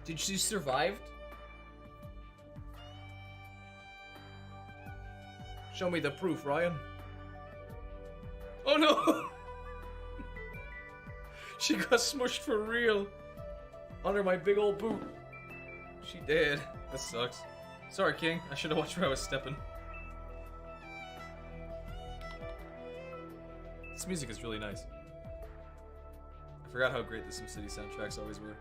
Speaker 1: Did she survive? Show me the proof, Ryan. Oh no! She got smushed for real. Under my big old boot. She did. That sucks. Sorry, King. I should have watched where I was stepping. This music is really nice. I forgot how great the SimCity soundtracks always were.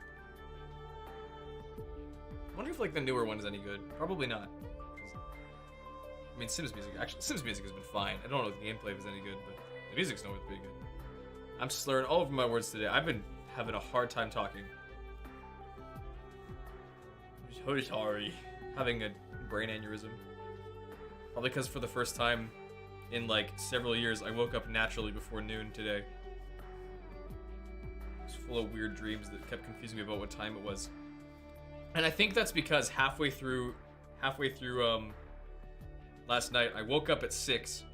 Speaker 1: I wonder if, like, the newer one is any good. Probably not. I mean, Sims music has been fine. I don't know if the gameplay was any good, but the music's always pretty good. I'm slurring all over my words today. I've been having a hard time talking. I'm so sorry. Having a brain aneurysm. Probably because for the first time in, like, several years, I woke up naturally before noon today. It was full of weird dreams that kept confusing me about what time it was. And I think that's because halfway through last night, I woke up at 6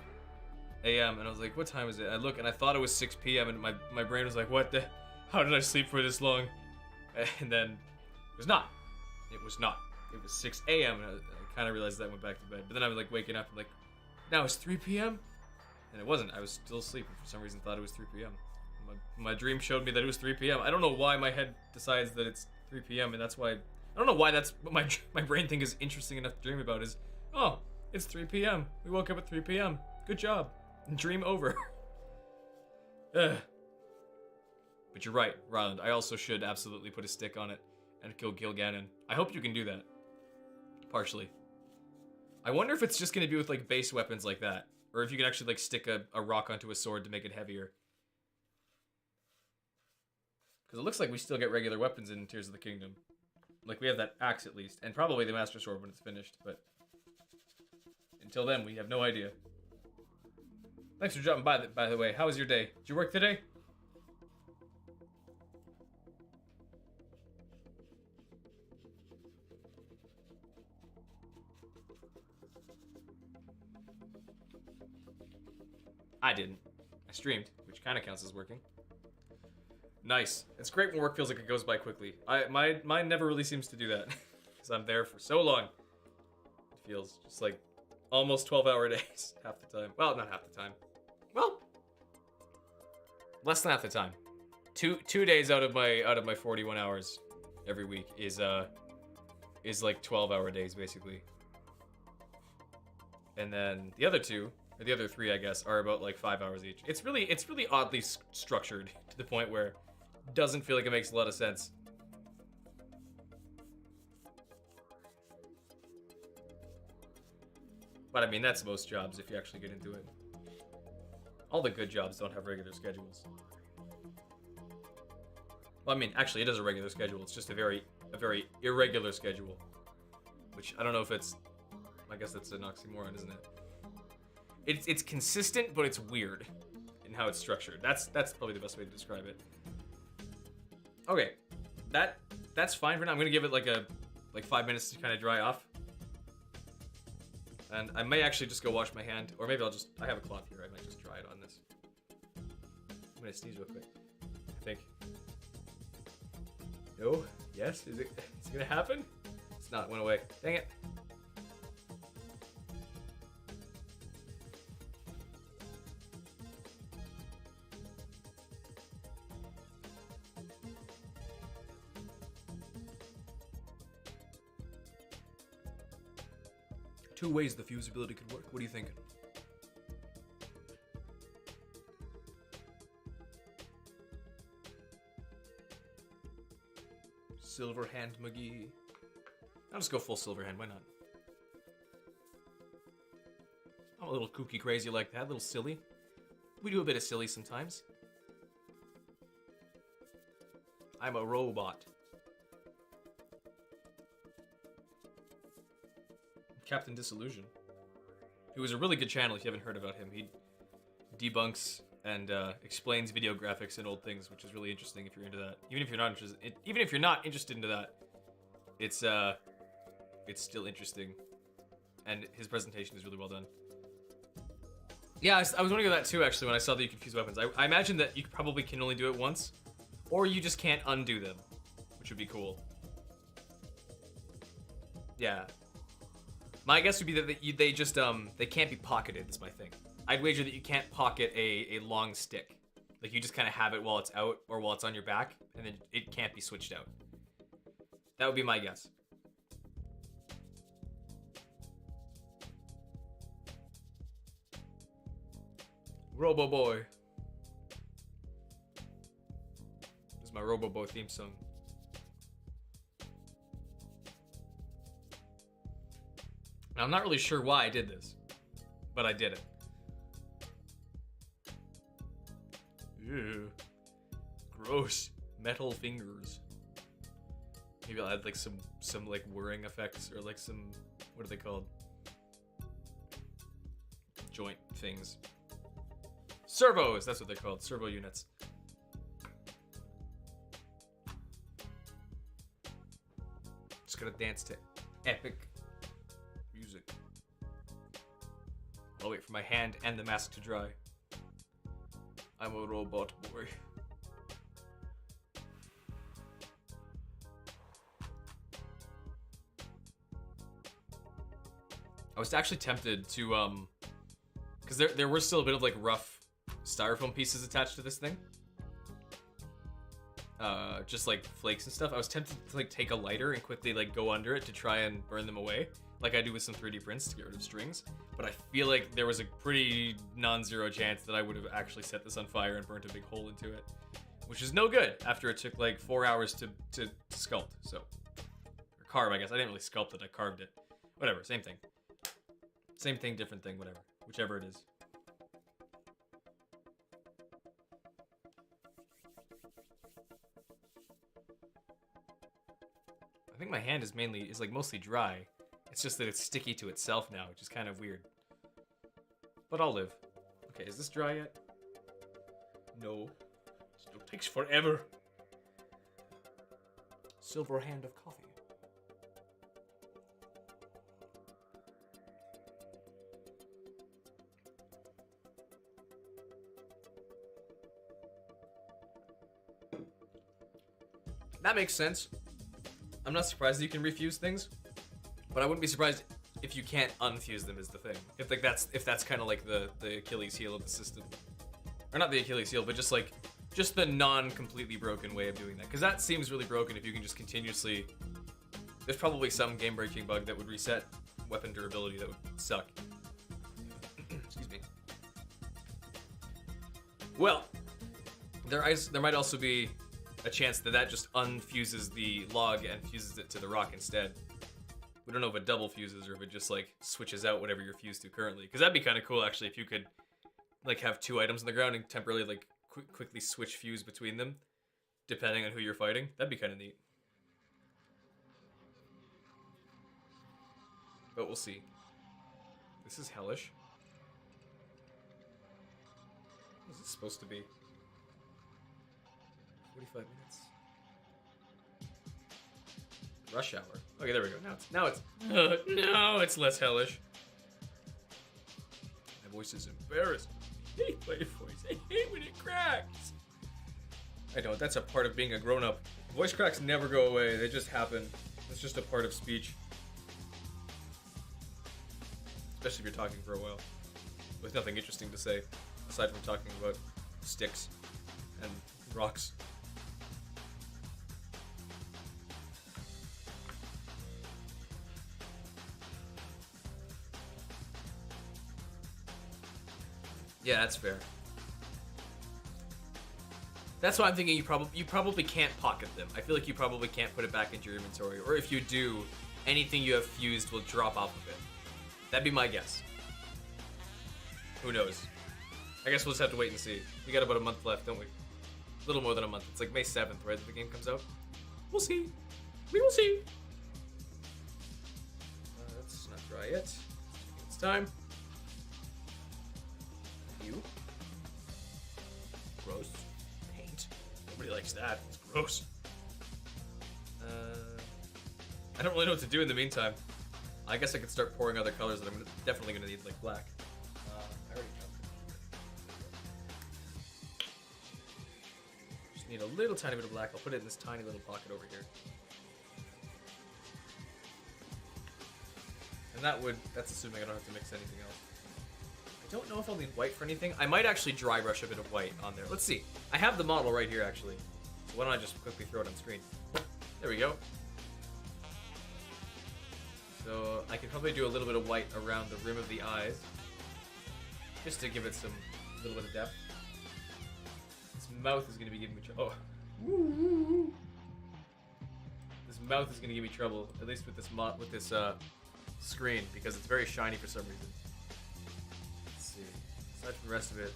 Speaker 1: a.m. and I was like, what time is it? I look and I thought it was 6 p.m. and my brain was like, how did I sleep for this long? And then it was not. It was not. It was 6 a.m. and I kind of realized that I went back to bed. But then I was like waking up and like, now it's 3 p.m. And it wasn't. I was still sleeping. For some reason, thought it was 3 p.m. My dream showed me that it was 3 p.m. I don't know why my head decides that it's 3 p.m. and that's why. I don't know why that's what my brain think is interesting enough to dream about is, oh, it's 3 p.m. We woke up at 3 p.m. Good job. Dream over. Ugh. But you're right, Ryland. I also should absolutely put a stick on it and kill Gilganon. I hope you can do that. Partially. I wonder if it's just going to be with, like, base weapons like that. Or if you can actually, like, stick a rock onto a sword to make it heavier. Because it looks like we still get regular weapons in Tears of the Kingdom. Like, we have that axe at least. And probably the Master Sword when it's finished, but until then, we have no idea. Thanks for dropping by the way. How was your day? Did you work today? I didn't. I streamed, which kind of counts as working. Nice. It's great when work feels like it goes by quickly. Mine never really seems to do that. Because I'm there for so long. It feels just like almost 12-hour days half the time. Well, not half the time. Well, less than half the time. Two days out of my 41 hours every week is like 12-hour days basically. And then the other two, or the other three, I guess, are about like 5 hours each. It's really oddly structured to the point where it doesn't feel like it makes a lot of sense. But I mean, that's most jobs if you actually get into it. All the good jobs don't have regular schedules. Well, I mean, actually, it is a regular schedule. It's just a very irregular schedule. Which, I don't know if it's... I guess that's an oxymoron, isn't it? It's consistent, but it's weird in how it's structured. That's probably the best way to describe it. Okay. That's fine for now. I'm gonna give it like 5 minutes to kind of dry off. And I may actually just go wash my hand, or maybe I have a cloth here, I might just dry it on this. I'm gonna sneeze real quick, I think. No? Yes? Is it gonna happen? It's not, it went away. Dang it. Two ways the fusibility could work. What do you think? Silverhand McGee. I'll just go full Silverhand, why not? I'm a little kooky crazy like that, a little silly. We do a bit of silly sometimes. I'm a robot. Captain Disillusion, who is a really good channel if you haven't heard about him. He debunks and explains video graphics and old things, which is really interesting if you're into that. Even if you're not interested into that, it's still interesting, and his presentation is really well done. Yeah, I was wondering about that too, actually, when I saw that you could fuse weapons. I imagine that you probably can only do it once, or you just can't undo them, which would be cool. Yeah. My guess would be that they just, they can't be pocketed, is my thing. I'd wager that you can't pocket a long stick. Like, you just kind of have it while it's out, or while it's on your back, and then it can't be switched out. That would be my guess. Robo Boy. This is my Robo Boy theme song. Now, I'm not really sure why I did this, but I did it. Ew. Gross. Metal fingers. Maybe I'll add like some like whirring effects, or like some, what are they called? Joint things. Servos, that's what they're called, servo units. Just gonna dance to epic music. I'll wait for my hand and the mask to dry. I'm a robot boy. I was actually tempted to, because there were still a bit of like rough styrofoam pieces attached to this thing. Just like flakes and stuff. I was tempted to like take a lighter and quickly like go under it to try and burn them away, like I do with some 3D prints to get rid of strings. But I feel like there was a pretty non-zero chance that I would have actually set this on fire and burnt a big hole into it, which is no good after it took like 4 hours to sculpt. So, or carve, I guess. I didn't really sculpt it, I carved it. Whatever, same thing. Same thing, different thing, whatever. Whichever it is. I think my hand is like mostly dry. It's just that it's sticky to itself now, which is kind of weird. But I'll live. Okay, is this dry yet? No. Still takes forever. Silver hand of coffee. That makes sense. I'm not surprised that you can refuse things, but I wouldn't be surprised if you can't unfuse them is the thing. If that's kind of like the Achilles heel of the system. Or not the Achilles heel, but just the non-completely broken way of doing that. Because that seems really broken if you can just continuously... There's probably some game-breaking bug that would reset weapon durability that would suck. Excuse me. Well, there might also be a chance that just unfuses the log and fuses it to the rock instead. We don't know if it double fuses or if it just like switches out whatever you're fused to currently. Because that'd be kind of cool actually if you could like have two items on the ground and temporarily like quickly switch fuse between them depending on who you're fighting. That'd be kind of neat. But we'll see. This is hellish. What is this supposed to be? 45 minutes. Rush hour. Okay, there we go. Now it's less hellish. My voice is embarrassed. I hate my voice. I hate when it cracks. I know, that's a part of being a grown-up. Voice cracks never go away. They just happen. It's just a part of speech. Especially if you're talking for a while. With nothing interesting to say. Aside from talking about sticks and rocks. Yeah, that's fair. That's why I'm thinking you probably can't pocket them. I feel like you probably can't put it back into your inventory. Or if you do, anything you have fused will drop off of it. That'd be my guess. Who knows? I guess we'll just have to wait and see. We got about a month left, don't we? A little more than a month. It's like May 7th, right, that the game comes out? We'll see. We will see. Let's not dry yet. It's time. You. Gross. Paint. Nobody likes that. It's gross. I don't really know what to do in the meantime. I guess I could start pouring other colors that I'm definitely going to need, like black. I already jumped. Just need a little tiny bit of black. I'll put it in this tiny little pocket over here. And that's assuming I don't have to mix anything else. I don't know if I'll need white for anything. I might actually dry brush a bit of white on there. Let's see. I have the model right here, actually. So why don't I just quickly throw it on screen? There we go. So I can probably do a little bit of white around the rim of the eyes. Just to give it some little bit of depth. This mouth is going to be giving me trouble. Oh. This mouth is going to give me trouble, at least with this screen, because it's very shiny for some reason. Let's see. Aside from the rest of it,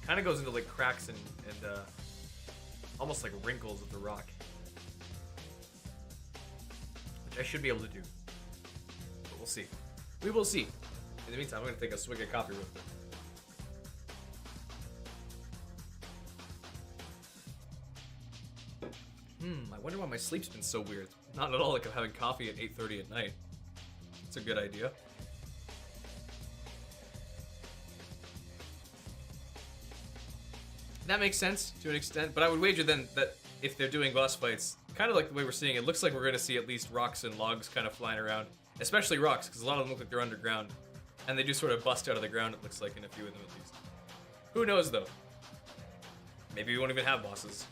Speaker 1: kind of goes into like cracks and almost like wrinkles of the rock, which I should be able to do. But we'll see. We will see. In the meantime, I'm going to take a swig of coffee real quick. I wonder why my sleep's been so weird. Not at all like I'm having coffee at 8:30 at night. It's a good idea. That makes sense to an extent, but I would wager then that if they're doing boss fights, kind of like the way we're seeing it, looks like we're going to see at least rocks and logs kind of flying around. Especially rocks, because a lot of them look like they're underground. And they do sort of bust out of the ground, it looks like, in a few of them at least. Who knows, though? Maybe we won't even have bosses.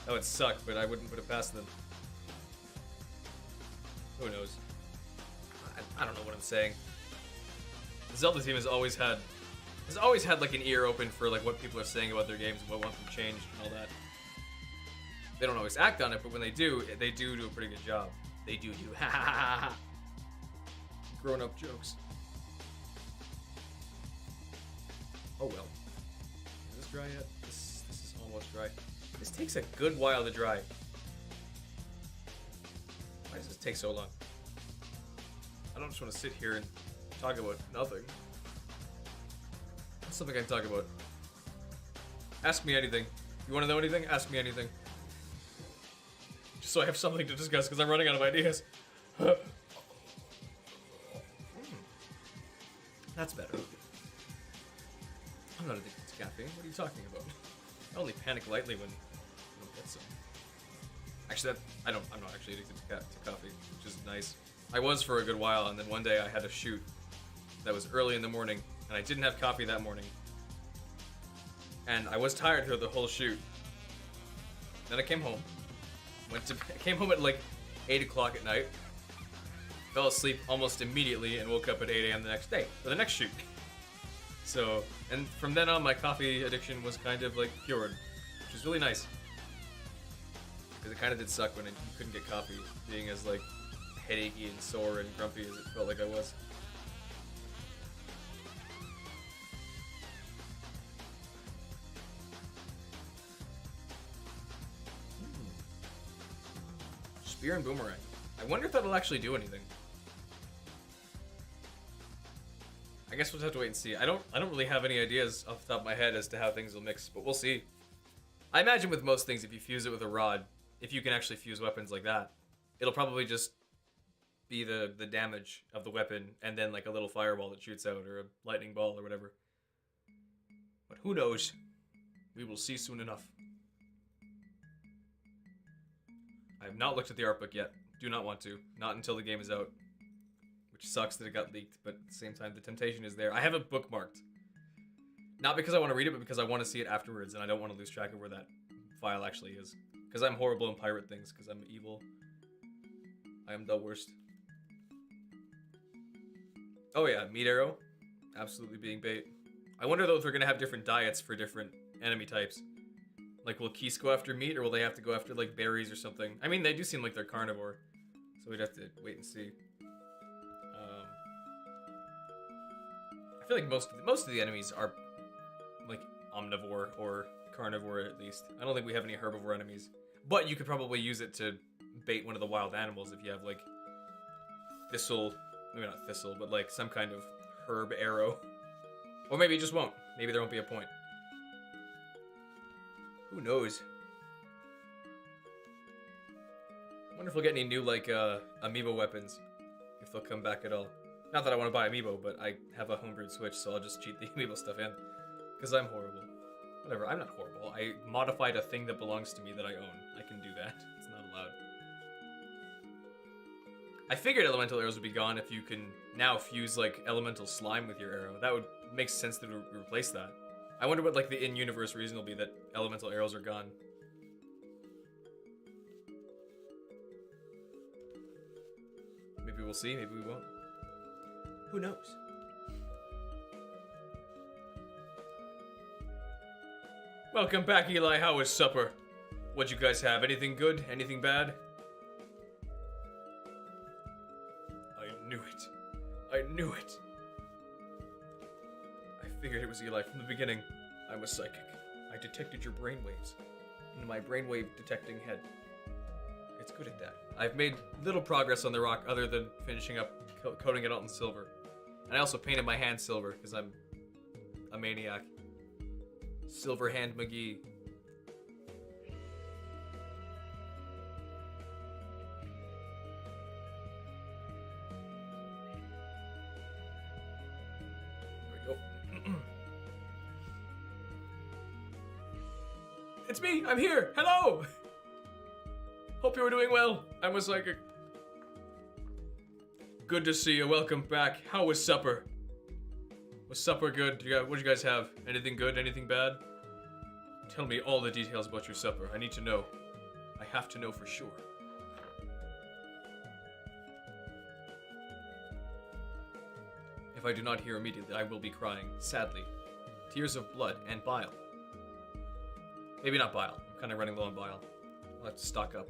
Speaker 1: That would suck, but I wouldn't put it past them. Who knows? I don't know what I'm saying. The Zelda team has always had like an ear open for like what people are saying about their games and what want them changed and all that. They don't always act on it, but when they do a pretty good job. They do. Ha ha ha ha. Grown-up jokes. Oh well. Is this dry yet? This is almost dry. This takes a good while to dry. Why does this take so long? I don't just want to sit here and talk about nothing. What's something I can talk about? Ask me anything. You want to know anything? Ask me anything. Just so I have something to discuss, because I'm running out of ideas. That's better. I'm not addicted to caffeine. What are you talking about? I only panic lightly when I don't get some. Actually, I'm not actually addicted to coffee, which is nice. I was for a good while, and then one day I had a shoot that was early in the morning, and I didn't have coffee that morning. And I was tired throughout the whole shoot. Then I came home. Came home at like 8 o'clock at night. Fell asleep almost immediately and woke up at 8 a.m. the next day for the next shoot. So, and from then on, my coffee addiction was kind of like cured, which is really nice. Because it kind of did suck when you couldn't get coffee, being as like headachy and sore and grumpy as it felt like I was. Spear and boomerang. I wonder if that'll actually do anything. I guess we'll just have to wait and see. I don't really have any ideas off the top of my head as to how things will mix, but we'll see. I imagine with most things, if you fuse it with a rod, if you can actually fuse weapons like that, it'll probably just be the damage of the weapon and then like a little fireball that shoots out or a lightning ball or whatever. But who knows? We will see soon enough. I have not looked at the art book yet. Do not want to. Not until the game is out. Which sucks that it got leaked, but at the same time, the temptation is there. I have it bookmarked. Not because I want to read it, but because I want to see it afterwards, and I don't want to lose track of where that file actually is. Because I'm horrible in pirate things, because I'm evil. I am the worst. Oh yeah, meat arrow. Absolutely being bait. I wonder though if they're going to have different diets for different enemy types. Like, will Keese go after meat, or will they have to go after, like, berries or something? I mean, they do seem like they're carnivore, so we'd have to wait and see. I feel like most of the enemies are, like, omnivore or carnivore, at least. I don't think we have any herbivore enemies. But you could probably use it to bait one of the wild animals if you have, like, thistle... Maybe not thistle, but, like, some kind of herb arrow. Or maybe it just won't. Maybe there won't be a point. Who knows? I wonder if we'll get any new, like, amiibo weapons. If they'll come back at all. Not that I want to buy amiibo, but I have a homebrewed Switch, so I'll just cheat the amiibo stuff in. Because I'm horrible. Whatever, I'm not horrible. I modified a thing that belongs to me that I own. I can do that. It's not allowed. I figured elemental arrows would be gone if you can now fuse, like, elemental slime with your arrow. That would make sense to replace that. I wonder what, like, the in-universe reason will be that elemental arrows are gone. Maybe we'll see, maybe we won't. Who knows? Welcome back, Eli. How was supper? What'd you guys have? Anything good? Anything bad? I knew it. I knew it. I figured it was Eli from the beginning. I'm a psychic. I detected your brainwaves in my brainwave detecting head. It's good at that. I've made little progress on the rock other than finishing up coating it all in silver. And I also painted my hand silver because I'm a maniac. Silver Hand McGee. There we go. It's me! I'm here! Hello! Hope you were doing well. I'm a psychic. Good to see you. Welcome back. How was supper? Was supper good? What did you guys have? Anything good? Anything bad? Tell me all the details about your supper. I need to know. I have to know for sure. If I do not hear immediately, I will be crying, sadly. Tears of blood and bile. Maybe not bile. I'm kind of running low on bile. I'll have to stock up.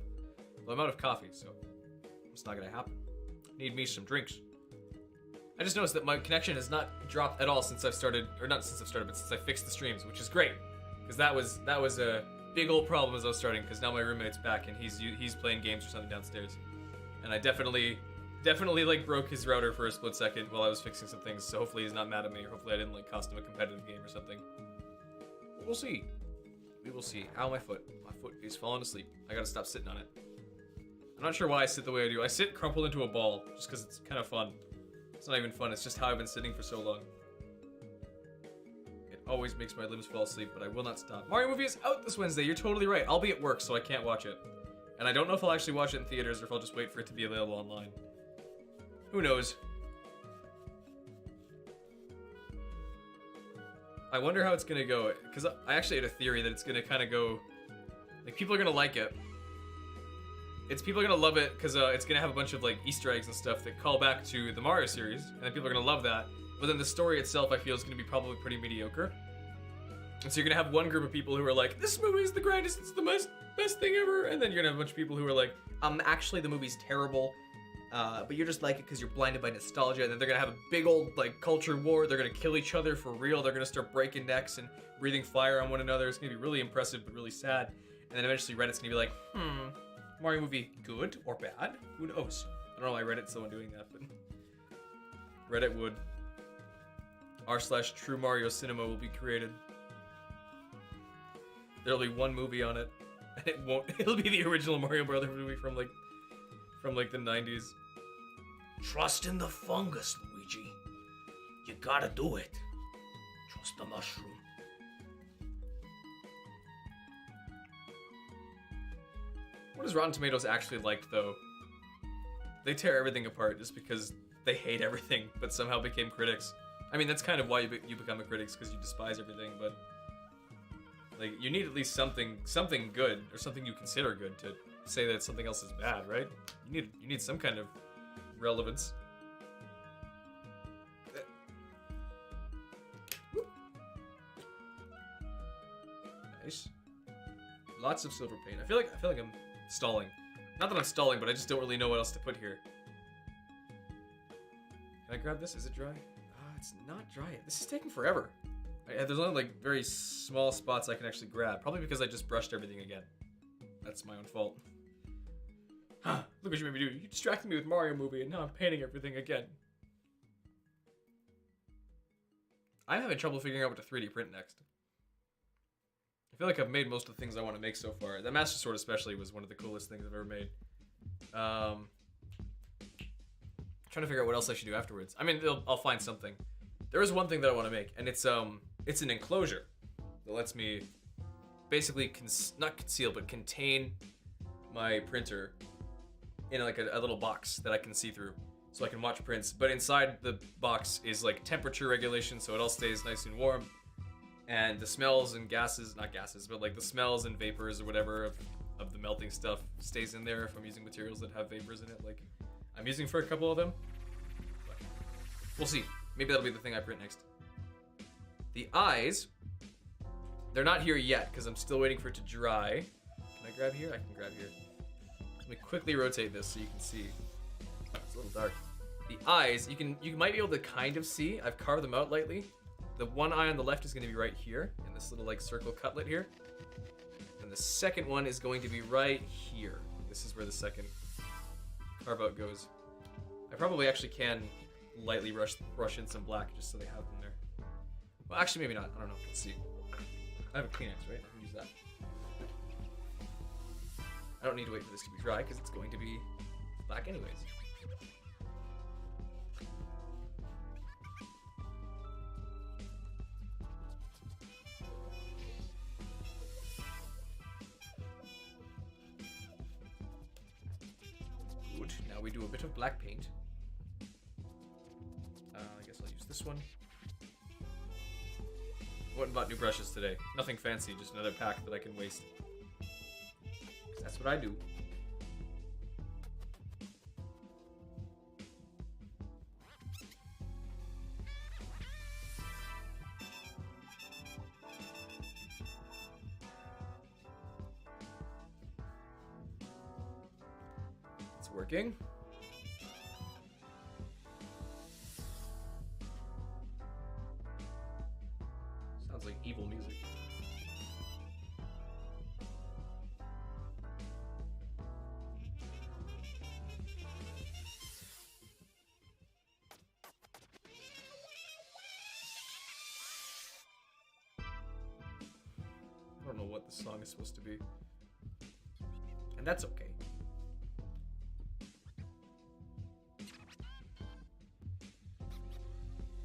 Speaker 1: Well, I'm out of coffee, so it's not gonna happen. Need me some drinks. I just noticed that my connection has not dropped at all since I've started, or not since I've started, but since I fixed the streams, which is great, because that was a big old problem as I was starting. Because now my roommate's back and he's playing games or something downstairs, and I definitely like broke his router for a split second while I was fixing some things. So hopefully he's not mad at me, or hopefully I didn't like cost him a competitive game or something. But we'll see. We will see. Ow, my foot. My foot is falling asleep. I gotta stop sitting on it. I'm not sure why I sit the way I do. I sit crumpled into a ball just because it's kind of fun. It's not even fun, it's just how I've been sitting for so long. It always makes my limbs fall asleep, but I will not stop. Mario movie is out this Wednesday, you're totally right. I'll be at work, so I can't watch it. And I don't know if I'll actually watch it in theaters or if I'll just wait for it to be available online. Who knows? I wonder how it's gonna go, because I actually had a theory that it's gonna kind of go, like, people are gonna like it. People are gonna love it because it's gonna have a bunch of like Easter eggs and stuff that call back to the Mario series, and then people are gonna love that. But then the story itself, I feel, is gonna be probably pretty mediocre. And so you're gonna have one group of people who are like, "This movie is the greatest, it's the best thing ever," and then you're gonna have a bunch of people who are like, "Actually, the movie's terrible, but you're just like it because you're blinded by nostalgia." And then they're gonna have a big old like culture war. They're gonna kill each other for real. They're gonna start breaking necks and breathing fire on one another. It's gonna be really impressive but really sad. And then eventually Reddit's gonna be like, Mario movie good or bad? Who knows? I don't know why Reddit's the one doing that, but Reddit would. r/True Mario Cinema will be created. There'll be one movie on it, and it'll be the original Mario Brothers movie from like the 90s.
Speaker 2: Trust in the fungus, Luigi. You gotta do it. Trust the mushroom.
Speaker 1: What is Rotten Tomatoes actually like, though? They tear everything apart just because they hate everything, but somehow became critics. I mean, that's kind of why you become a critic, because you despise everything, but like, you need at least something good, or something you consider good, to say that something else is bad, right? You need some kind of relevance. Nice. Lots of silver paint. I feel like I'm stalling. Not that I'm stalling, but I just don't really know what else to put here. Can I grab this? Is it dry? It's not dry. This is taking forever. There's only like very small spots I can actually grab. Probably because I just brushed everything again. That's my own fault. Huh, look what you made me do. You distracted me with Mario movie and now I'm painting everything again. I'm having trouble figuring out what to 3D print next. I feel like I've made most of the things I want to make so far. That Master Sword especially was one of the coolest things I've ever made. Trying to figure out what else I should do afterwards. I mean, I'll find something. There is one thing that I want to make, and it's an enclosure that lets me basically not conceal, but contain my printer in like a little box that I can see through, so I can watch prints. But inside the box is like temperature regulation, so it all stays nice and warm. And the smells and gases, not gases, but like the smells and vapors or whatever of the melting stuff stays in there if I'm using materials that have vapors in it, like I'm using for a couple of them. But we'll see. Maybe that'll be the thing I print next. The eyes, they're not here yet because I'm still waiting for it to dry. Can I grab here? I can grab here. Let me quickly rotate this so you can see. Oh, it's a little dark. The eyes, you might be able to kind of see. I've carved them out lightly. The one eye on the left is going to be right here in this little like circle cutlet here. And the second one is going to be right here. This is where the second carve out goes. I probably actually can lightly brush in some black just so they have them there. Well, actually maybe not. I don't know. Let's see. I have a Kleenex, right? I can use that. I don't need to wait for this to be dry because it's going to be black anyways. Good. Now we do a bit of black paint. I guess I'll use this one. Went and bought new brushes today. Nothing fancy, just another pack that I can waste. 'Cause that's what I do. It's working. Sounds like evil music. I don't know what the song is supposed to be. And that's okay.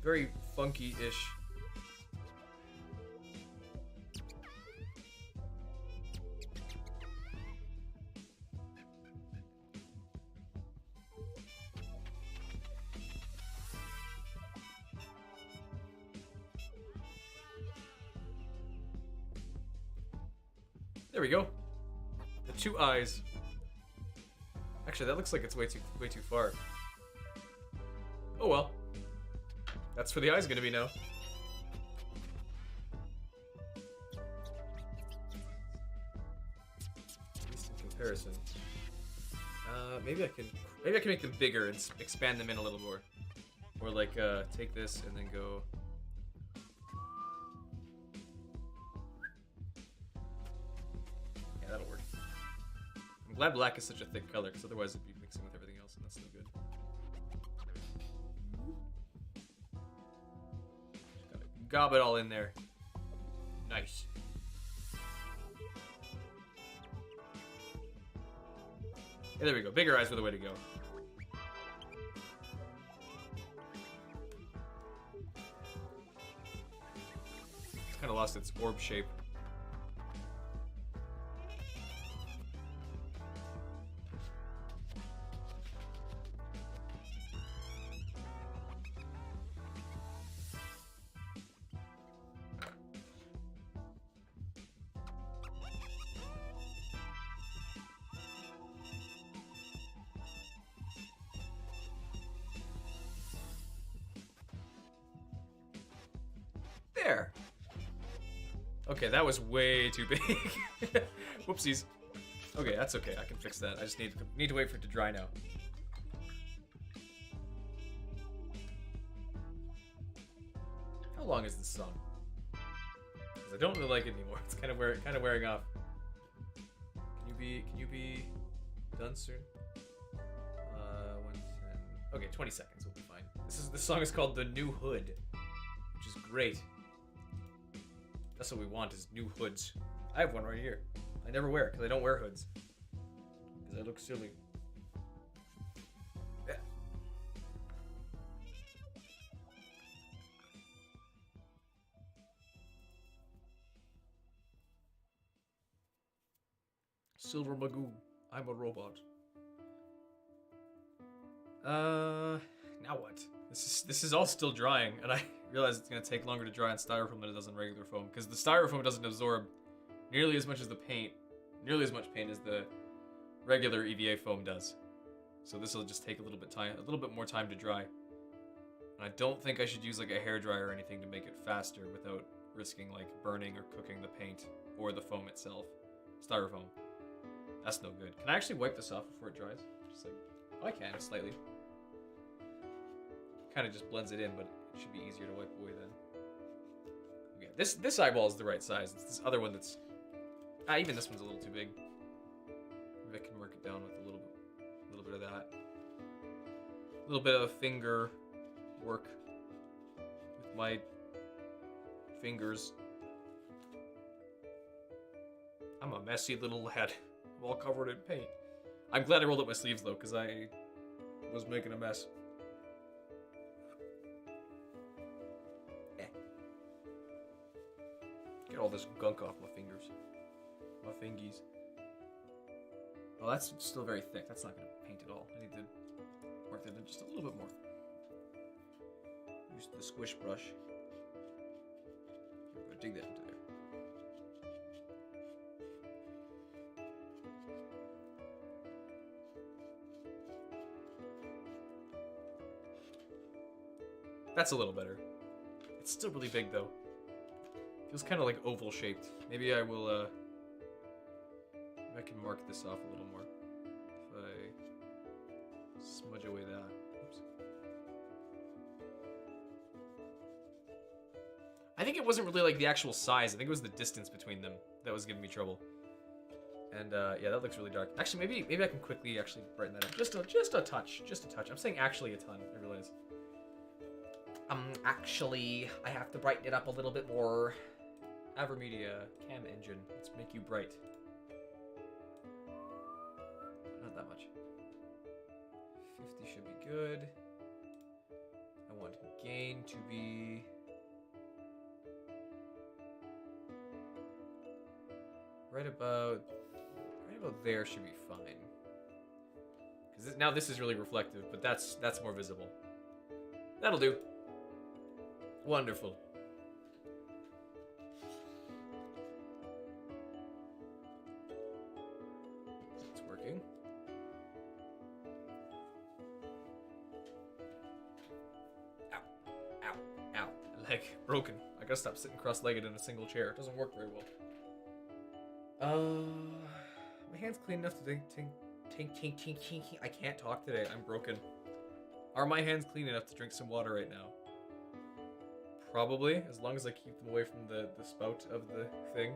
Speaker 1: Very funky-ish. There we go. The two eyes. Actually, that looks like it's way too far. Oh well. That's where the eye's gonna be now. At least in comparison. Maybe I can make them bigger and expand them in a little more. Or like take this and then go. Yeah, that'll work. I'm glad black is such a thick color, because otherwise it'd be mixing with everything else, and that's no good. Just gotta gob it all in there. Nice. Yeah, there we go. Bigger eyes were the way to go. It's kind of lost its orb shape. There. Okay, that was way too big. Whoopsies. Okay, that's okay. I can fix that. I just need to wait for it to dry now. How long is this song? Because I don't really like it anymore. It's kind of wearing off. Can you be done soon? 110. Okay, 20 seconds will be fine. This song is called "The New Hood," which is great. That's what we want, is new hoods. I have one right here. I never wear it because I don't wear hoods. Because I look silly. Yeah. Silver Magoo. I'm a robot. Now what? This is all still drying, and I realize it's gonna take longer to dry on styrofoam than it does on regular foam, because the styrofoam doesn't absorb nearly as much as the paint, nearly as much paint as the regular EVA foam does. So this will just take a little bit more time to dry. And I don't think I should use like a hairdryer or anything to make it faster without risking like burning or cooking the paint or the foam itself. Styrofoam. That's no good. Can I actually wipe this off before it dries? Just like, oh, I can, slightly. Kind of just blends it in, but it should be easier to wipe away then. Okay, this eyeball is the right size. It's this other one that's... even this one's a little too big. Maybe I can work it down with a little bit of that. A little bit of finger work with my fingers. I'm a messy little lad. I'm all covered in paint. I'm glad I rolled up my sleeves though, because I was making a mess. Get all this gunk off my fingers. My fingies. Oh, that's still very thick. That's not going to paint at all. I need to work that in just a little bit more. Use the squish brush. Here we go, dig that into there. That's a little better. It's still really big though. Feels kind of like oval shaped. Maybe I will, maybe I can mark this off a little more. If I smudge away that. Oops. I think it wasn't really like the actual size. I think it was the distance between them that was giving me trouble. And yeah, that looks really dark. Actually, maybe I can quickly actually brighten that up. Just a touch. I'm saying actually a ton, I realize. Actually, I have to brighten it up a little bit more. Avermedia cam engine. Let's make you bright. Not that much. 50 should be good. I want gain to be... Right about there should be fine. Because now this is really reflective, but that's more visible. That'll do. Wonderful. like broken. I gotta stop sitting cross-legged in a single chair. It doesn't work very well. My hand's clean enough to tink. I can't talk today. I'm broken. Are my hands clean enough to drink some water right now? Probably, as long as I keep them away from the spout of the thing.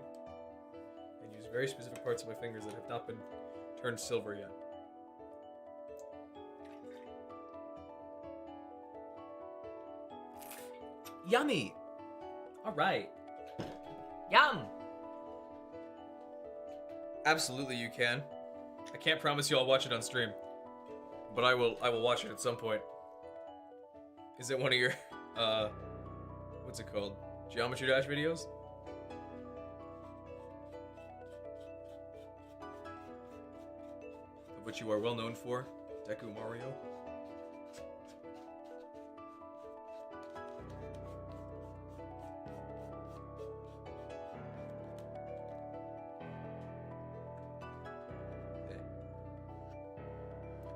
Speaker 1: And use very specific parts of my fingers that have not been turned silver yet. Yummy! Alright. Yum! Absolutely you can. I can't promise you I'll watch it on stream. But I will watch it at some point. Is it one of your what's it called? Geometry Dash videos? Of which you are well known for, Deku Mario.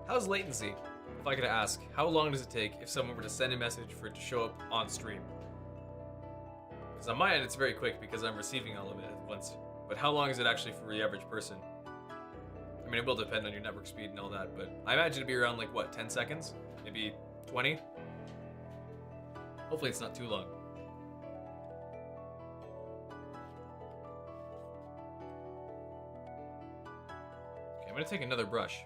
Speaker 1: How's latency? If I could ask, how long does it take if someone were to send a message for it to show up on stream? Because on my end it's very quick because I'm receiving all of it at once. But how long is it actually for the average person? I mean, it will depend on your network speed and all that, but I imagine it'd be around like, what, 10 seconds? Maybe 20? Hopefully it's not too long. Okay, I'm gonna take another brush.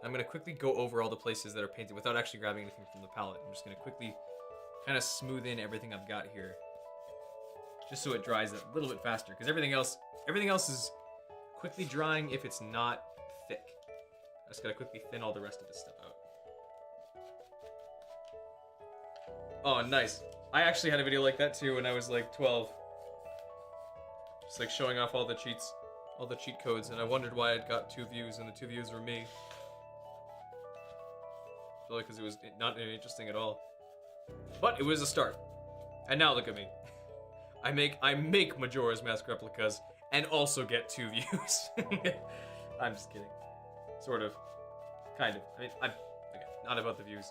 Speaker 1: I'm going to quickly go over all the places that are painted without actually grabbing anything from the palette. I'm just going to quickly kind of smooth in everything I've got here. Just so it dries a little bit faster. Because everything else is quickly drying if it's not thick. I just got to quickly thin all the rest of this stuff out. Oh, nice. I actually had a video like that too when I was like 12. Just like showing off all the cheats, all the cheat codes. And I wondered why I'd got 2 views and the 2 views were me. Because it was not interesting at all, but it was a start. And now look at me. I make Majora's Mask replicas and also get 2 views. I'm just kidding, sort of, kind of. I mean, I'm okay, not about the views,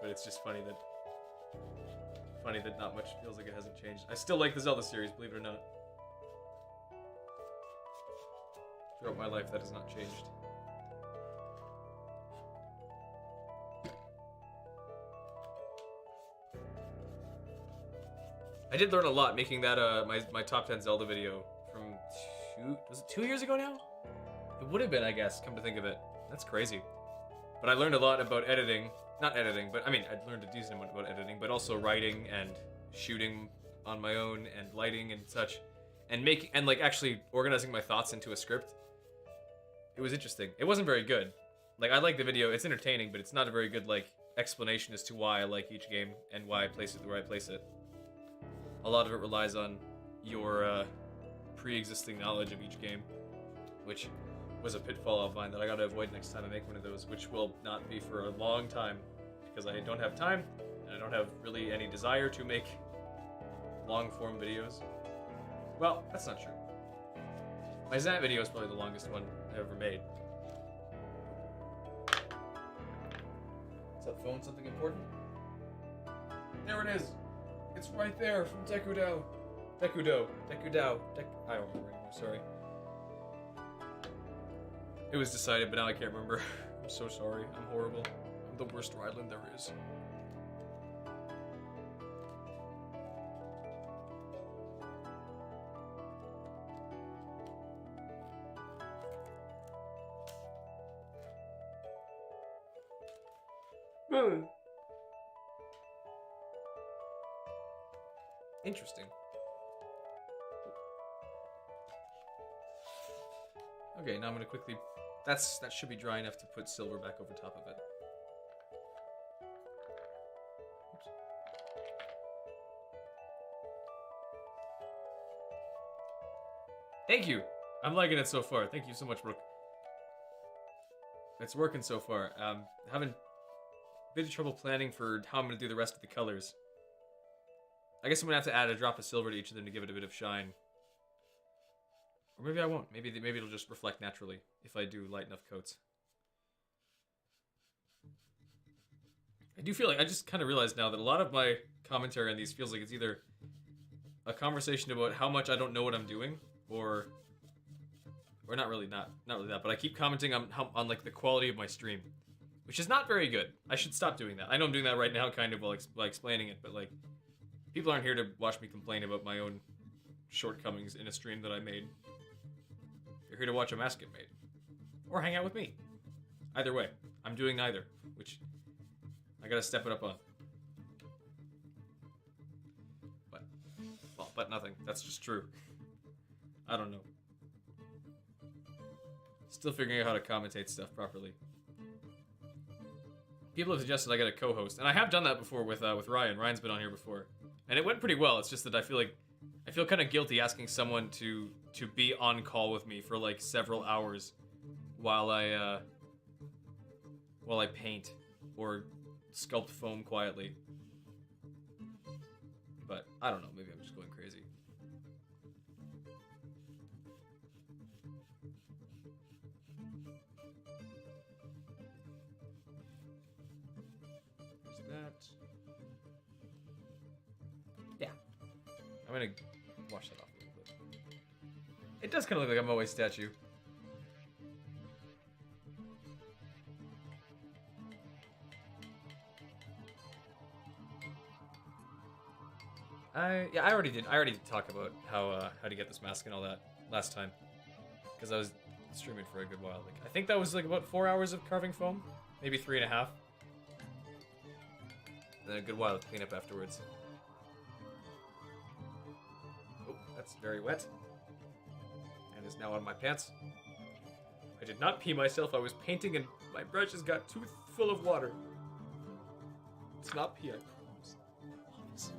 Speaker 1: but it's just funny that not much feels like it hasn't changed. I still like the Zelda series, believe it or not. Throughout my life, that has not changed. I did learn a lot making that my top 10 Zelda video from was it 2 years ago now? It would have been, I guess, come to think of it. That's crazy. But I learned a lot about editing. Not editing, but I mean, I learned a decent amount about editing, but also writing and shooting on my own and lighting and such. And like actually organizing my thoughts into a script. It was interesting. It wasn't very good. Like, I like the video, it's entertaining, but it's not a very good like explanation as to why I like each game and why I place it where I place it. A lot of it relies on your pre-existing knowledge of each game, which was a pitfall of mine that I gotta avoid next time I make one of those, which will not be for a long time, because I don't have time, and I don't have really any desire to make long-form videos. Well, that's not true. My Zant video is probably the longest one I ever made. Is that phone something important? There it is! It's right there from Dekudao. I don't remember anymore, sorry. It was decided, but now I can't remember. I'm so sorry. I'm horrible. I'm the worst Ryland there is. Interesting. Okay, now I'm gonna quickly... That should be dry enough to put silver back over top of it. Oops. Thank you! I'm liking it so far. Thank you so much, Brooke. It's working so far. Having a bit of trouble planning for how I'm gonna do the rest of the colors. I guess I'm gonna have to add a drop of silver to each of them to give it a bit of shine. Or maybe I won't. Maybe it'll just reflect naturally if I do light enough coats. I do feel like I just kind of realized now that a lot of my commentary on these feels like it's either a conversation about how much I don't know what I'm doing, or not really that, but I keep commenting on like the quality of my stream, which is not very good. I should stop doing that. I know I'm doing that right now, kind of while explaining it, but like, people aren't here to watch me complain about my own shortcomings in a stream that I made. You're here to watch a mess get made, or hang out with me. Either way, I'm doing neither, which I gotta step it up on. But nothing. That's just true. I don't know. Still figuring out how to commentate stuff properly. People have suggested I get a co-host, and I have done that before with Ryan. Ryan's been on here before, and it went pretty well. It's just that I feel kind of guilty asking someone to be on call with me for like several hours while I paint or sculpt foam quietly. But I don't know. Maybe I'm just going crazy. There's that. Yeah. I'm gonna wash that off a little bit. It does kind of look like a Moe statue. I already did. I already did talk about how to get this mask and all that last time, because I was streaming for a good while. Like, I think that was like about 4 hours of carving foam, maybe 3.5. And then a good while of cleanup afterwards. Oh, that's very wet, and is now on my pants. I did not pee myself. I was painting, and my brushes got too full of water. It's not pee, I promise. Promise.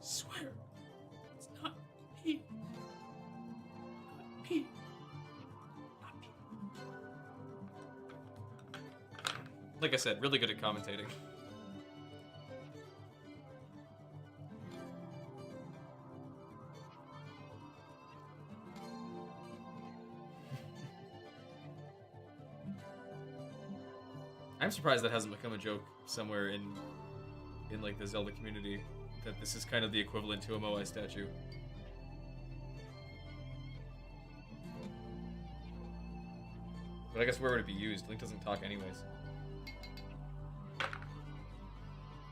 Speaker 1: Swear, it's not pee. Not pee. Not pee. Like I said, really good at commentating. I'm surprised that hasn't become a joke somewhere in like the Zelda community, that this is kind of the equivalent to a Moai statue. But I guess where would it be used? Link doesn't talk anyways.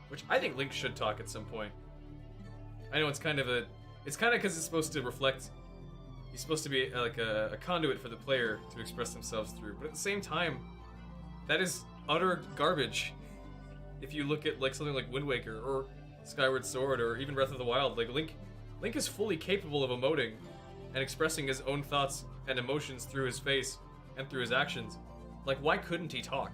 Speaker 1: Which I think Link should talk at some point. I know it's kind of because it's supposed to reflect, he's supposed to be like a conduit for the player to express themselves through, but at the same time, that is utter garbage. If you look at like something like Wind Waker or Skyward Sword or even Breath of the Wild, like Link is fully capable of emoting and expressing his own thoughts and emotions through his face and through his actions. Like, why couldn't he talk?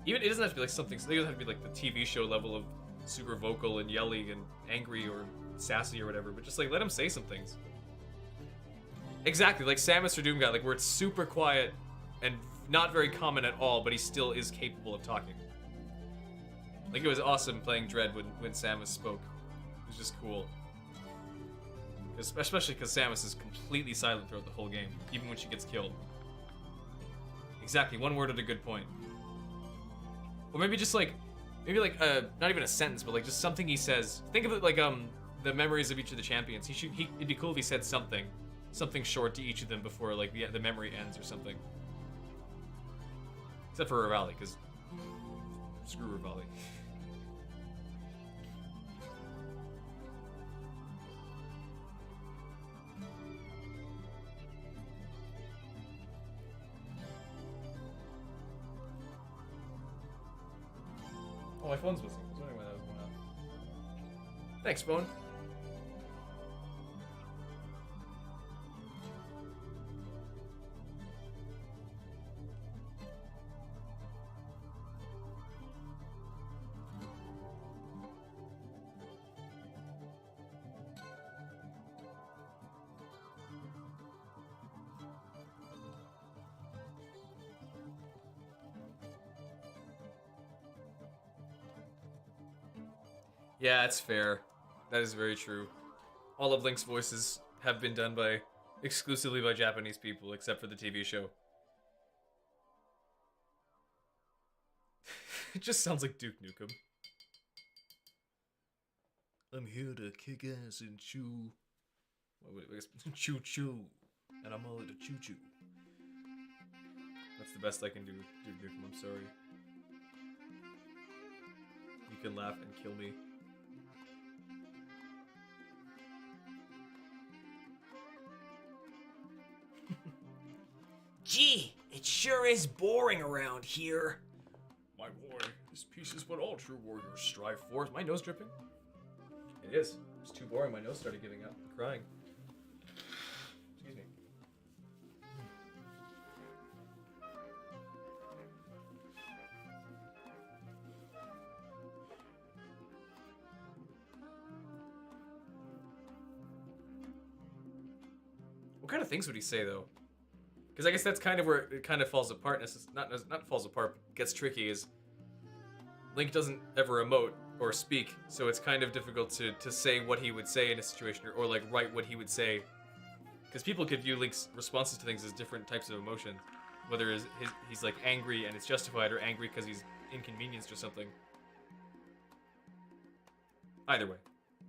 Speaker 1: Even, it doesn't have to be like something, it doesn't have to be like the TV show level of super vocal and yelly and angry or sassy or whatever, but just like let him say some things. Exactly, like Samus or Doom guy, like where it's super quiet and not very common at all, but he still is capable of talking. Like, it was awesome playing Dread when Samus spoke. It was just cool. Especially because Samus is completely silent throughout the whole game, even when she gets killed. Exactly, one word at a good point. Or maybe just like, not even a sentence, but like just something he says. Think of it like the memories of each of the champions. It'd be cool if he said something short to each of them before like the memory ends or something. Except for Rivali, because screw Rivali. Oh, my phone's missing. I was wondering why that was going on. Thanks, phone. Yeah, it's fair. That is very true. All of Link's voices have been done exclusively by Japanese people, except for the TV show. It just sounds like Duke Nukem. I'm here to kick ass and chew. Wait, I guess choo choo. And I'm all at a choo choo. That's the best I can do, Dude Nukem. I'm sorry. You can laugh and kill me.
Speaker 2: Gee, it sure is boring around here.
Speaker 1: My boy, this peace is what all true warriors strive for. Is my nose dripping? It is. It's too boring. My nose started giving out. I'm crying. Excuse me. What kind of things would he say, though? Because I guess that's kind of where it kind of falls apart. Not falls apart, but gets tricky, is Link doesn't ever emote or speak, so it's kind of difficult to say what he would say in a situation, or like write what he would say. Because people could view Link's responses to things as different types of emotion. Whether he's like angry and it's justified, or angry because he's inconvenienced or something. Either way,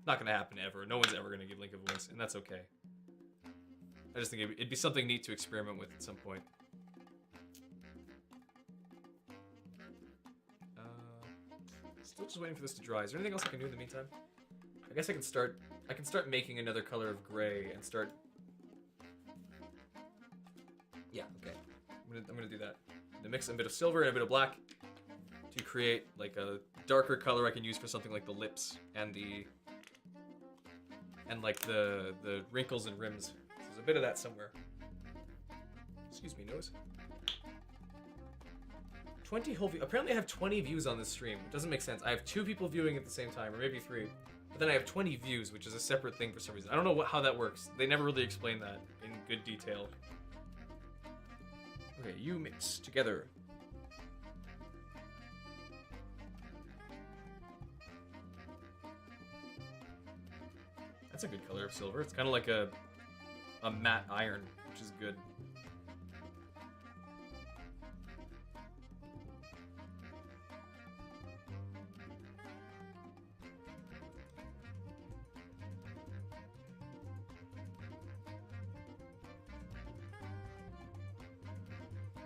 Speaker 1: not gonna happen ever. No one's ever gonna give Link a voice, and that's okay. I just think it'd be something neat to experiment with at some point. Still just waiting for this to dry. Is there anything else I can do in the meantime? I guess I can start making another color of gray and start. Yeah, okay. I'm gonna do that. To mix a bit of silver and a bit of black to create like a darker color I can use for something like the lips and the wrinkles and rims. There's a bit of that somewhere. Excuse me, nose. 20 whole views. Apparently I have 20 views on this stream. It doesn't make sense. I have 2 people viewing at the same time, or maybe 3. But then I have 20 views, which is a separate thing for some reason. I don't know how that works. They never really explain that in good detail. Okay, you mix together. That's a good color of silver. It's kind of like a matte iron, which is good.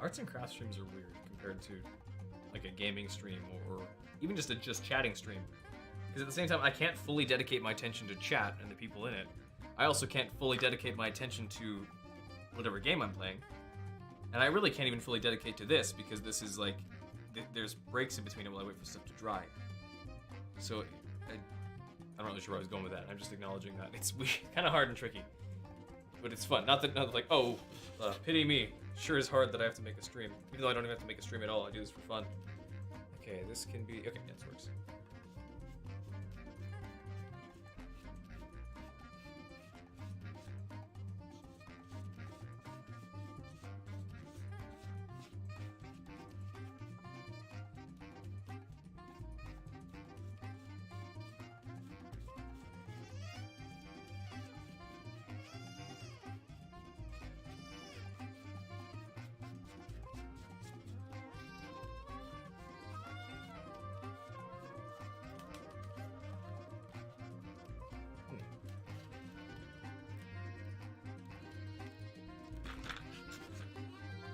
Speaker 1: Arts and crafts streams are weird compared to like a gaming stream or even just a chatting stream. Because at the same time, I can't fully dedicate my attention to chat and the people in it. I also can't fully dedicate my attention to whatever game I'm playing. And I really can't even fully dedicate to this because this is like, there's breaks in between it while I wait for stuff to dry. So I'm not really sure where I was going with that. I'm just acknowledging that. It's kind of hard and tricky. But it's fun. Not that like, oh, pity me. Sure is hard that I have to make a stream. Even though I don't even have to make a stream at all. I do this for fun. Okay, this can be... Okay, yeah, this works.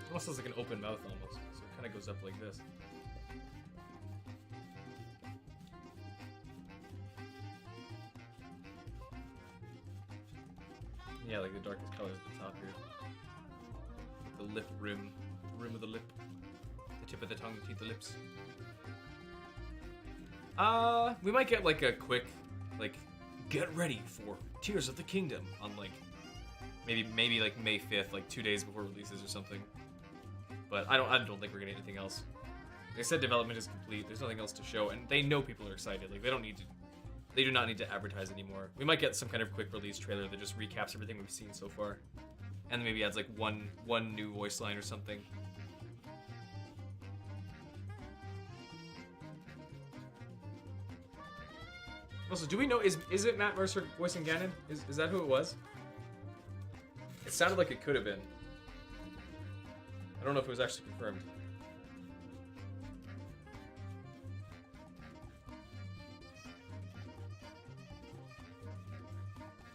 Speaker 1: Almost has like an open mouth almost, so it kind of goes up like this. Yeah, like the darkest color is at the top here. The lip rim, the rim of the lip, the tip of the tongue, the teeth, the lips. We might get like a quick, like, get ready for Tears of the Kingdom on like, maybe like May 5th, like 2 days before releases or something. But I don't think we're getting anything else. They said development is complete. There's nothing else to show, and they know people are excited. Like they do not need to advertise anymore. We might get some kind of quick release trailer that just recaps everything we've seen so far, and then maybe adds like one new voice line or something. Also, do we know is it Matt Mercer voicing Ganon? Is that who it was? It sounded like it could have been. I don't know if it was actually confirmed.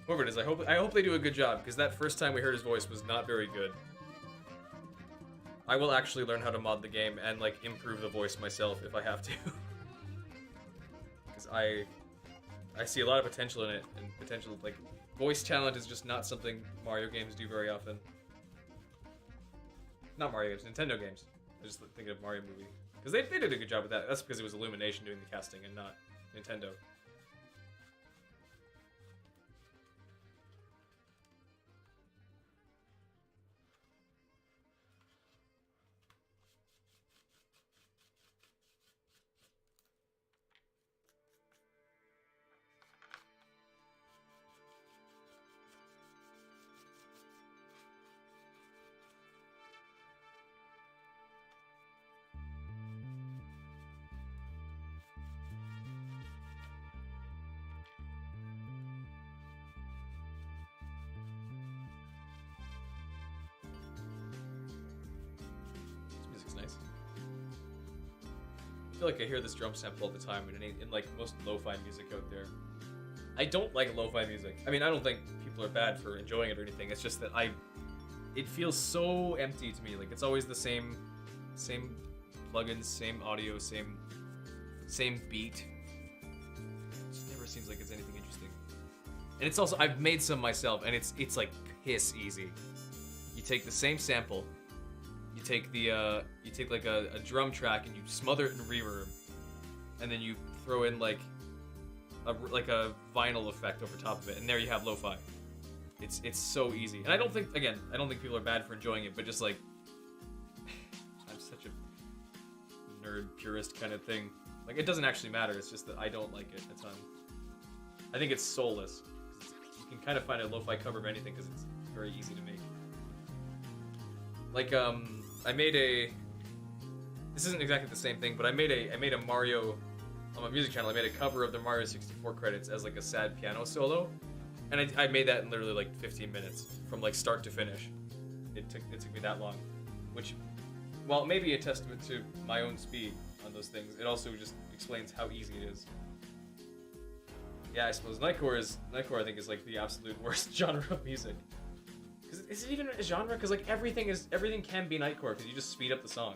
Speaker 1: Whoever it is, I hope they do a good job, because that first time we heard his voice was not very good. I will actually learn how to mod the game and, like, improve the voice myself if I have to. Because I see a lot of potential in it, and potential, like, voice talent is just not something Mario games do very often. Not Mario games, Nintendo games. I was just thinking of Mario movie. Because they did a good job with that. That's because it was Illumination doing the casting and not Nintendo. Nice. I feel like I hear this drum sample all the time in like most lo-fi music out there. I don't like lo-fi music. I mean, I don't think people are bad for enjoying it or anything. It's just that it feels so empty to me. Like it's always the same plugins, same audio, same beat. It just never seems like it's anything interesting. And it's also, I've made some myself, and it's like piss easy. You take the same sample. You take like a drum track and you smother it in reverb, and then you throw in like a vinyl effect over top of it, and there you have lo-fi. It's so easy, and I don't think people are bad for enjoying it, but just like I'm such a nerd purist kind of thing. Like it doesn't actually matter. It's just that I don't like it a ton. I think it's soulless. You can kind of find a lo-fi cover of anything because it's very easy to make. Like I made this isn't exactly the same thing, but I made a Mario, on my music channel, I made a cover of the Mario 64 credits as like a sad piano solo. And I made that in literally like 15 minutes, from like start to finish. It took me that long. Which, while it may be a testament to my own speed on those things, it also just explains how easy it is. Yeah, I suppose Nightcore I think is like the absolute worst genre of music. Is it even a genre? Because like everything can be Nightcore because you just speed up the song.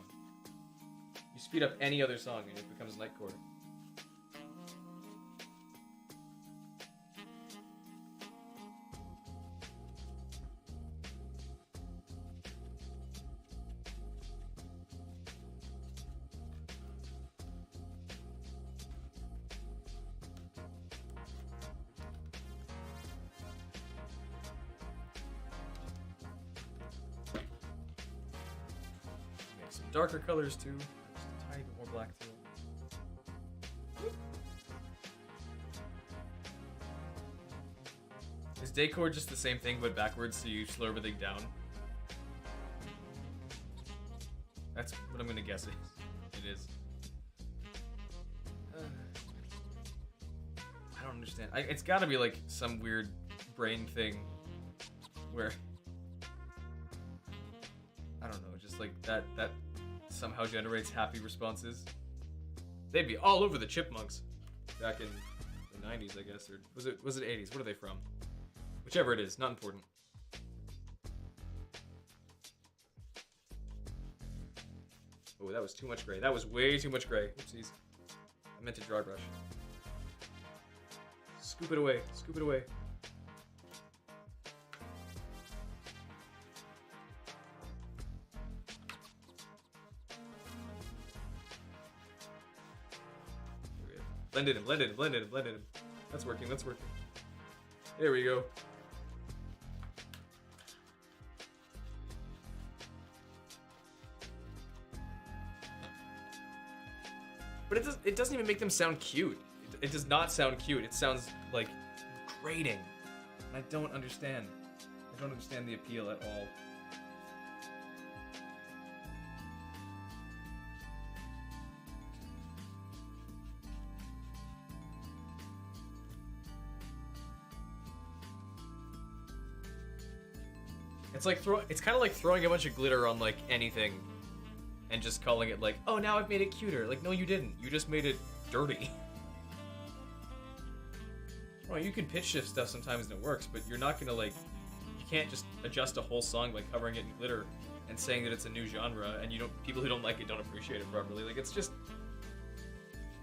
Speaker 1: You speed up any other song and it becomes Nightcore. Darker colors too, just a tiny bit more black too. Is decor just the same thing but backwards, so you slow everything down? That's what I'm gonna guess it is. I don't understand. It's gotta be like some weird brain thing where I don't know, just like that somehow generates happy responses. They'd be all over the Chipmunks back in the 90s, I guess, or was it 80s? What are they from? Whichever it is, not important. Oh, that was too much gray. That was way too much gray. Oopsies. I meant to dry brush. Scoop it away. Scoop it away. Blended him. That's working. There we go. But it doesn't even make them sound cute. It does not sound cute. It sounds like grating. And I don't understand. I don't understand the appeal at all. It's kind of like throwing a bunch of glitter on like anything and just calling it like, oh, now I've made it cuter. Like, no, you didn't. You just made it dirty. Oh, you can pitch shift stuff sometimes and it works, but you're not gonna like, you can't just adjust a whole song by covering it in glitter and saying that it's a new genre, and you don't, people who don't like it don't appreciate it properly. Like, it's just,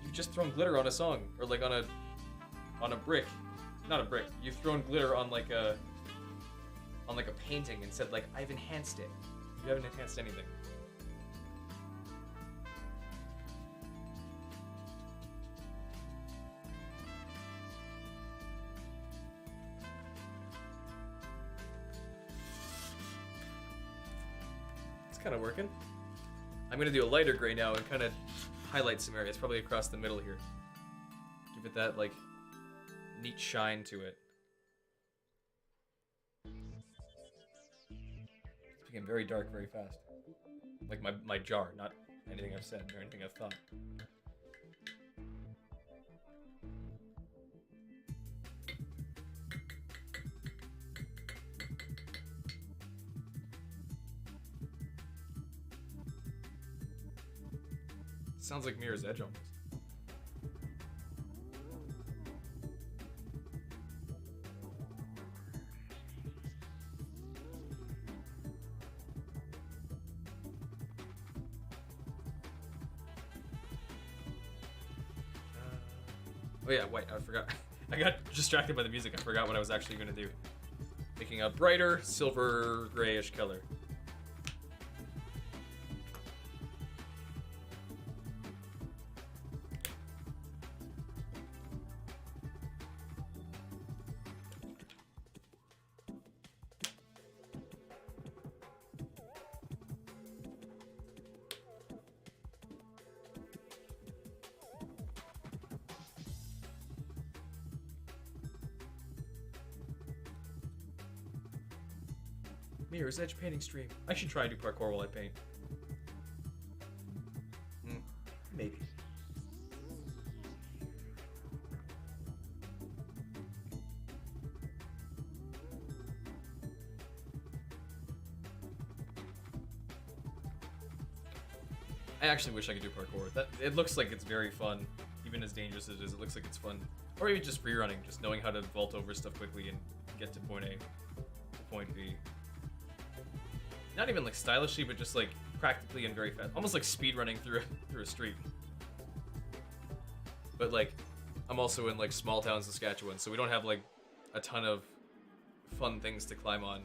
Speaker 1: you've just thrown glitter on a song, or like on a brick, not a brick. You've thrown glitter on like a painting and said like, I've enhanced it. You haven't enhanced anything. Kind of working. I'm gonna do a lighter gray now and kind of highlight some areas, probably across the middle here. Give it that like neat shine to it. It's became very dark very fast. Like my jar, not anything I've said or anything I've thought. Sounds like Mirror's Edge almost. Oh yeah, wait, I forgot. I got distracted by the music. I forgot what I was actually going to do. Making a brighter silver grayish color. Mirror's Edge painting stream. I should try and do parkour while I paint. Maybe. I actually wish I could do parkour. It looks like it's very fun, even as dangerous as it is. It looks like it's fun. Or even just free running, just knowing how to vault over stuff quickly and get to point A to point B. Not even like stylishly, but just like practically and very fast. Almost like speed running through a street. But like, I'm also in like small town Saskatchewan, so we don't have like a ton of fun things to climb on.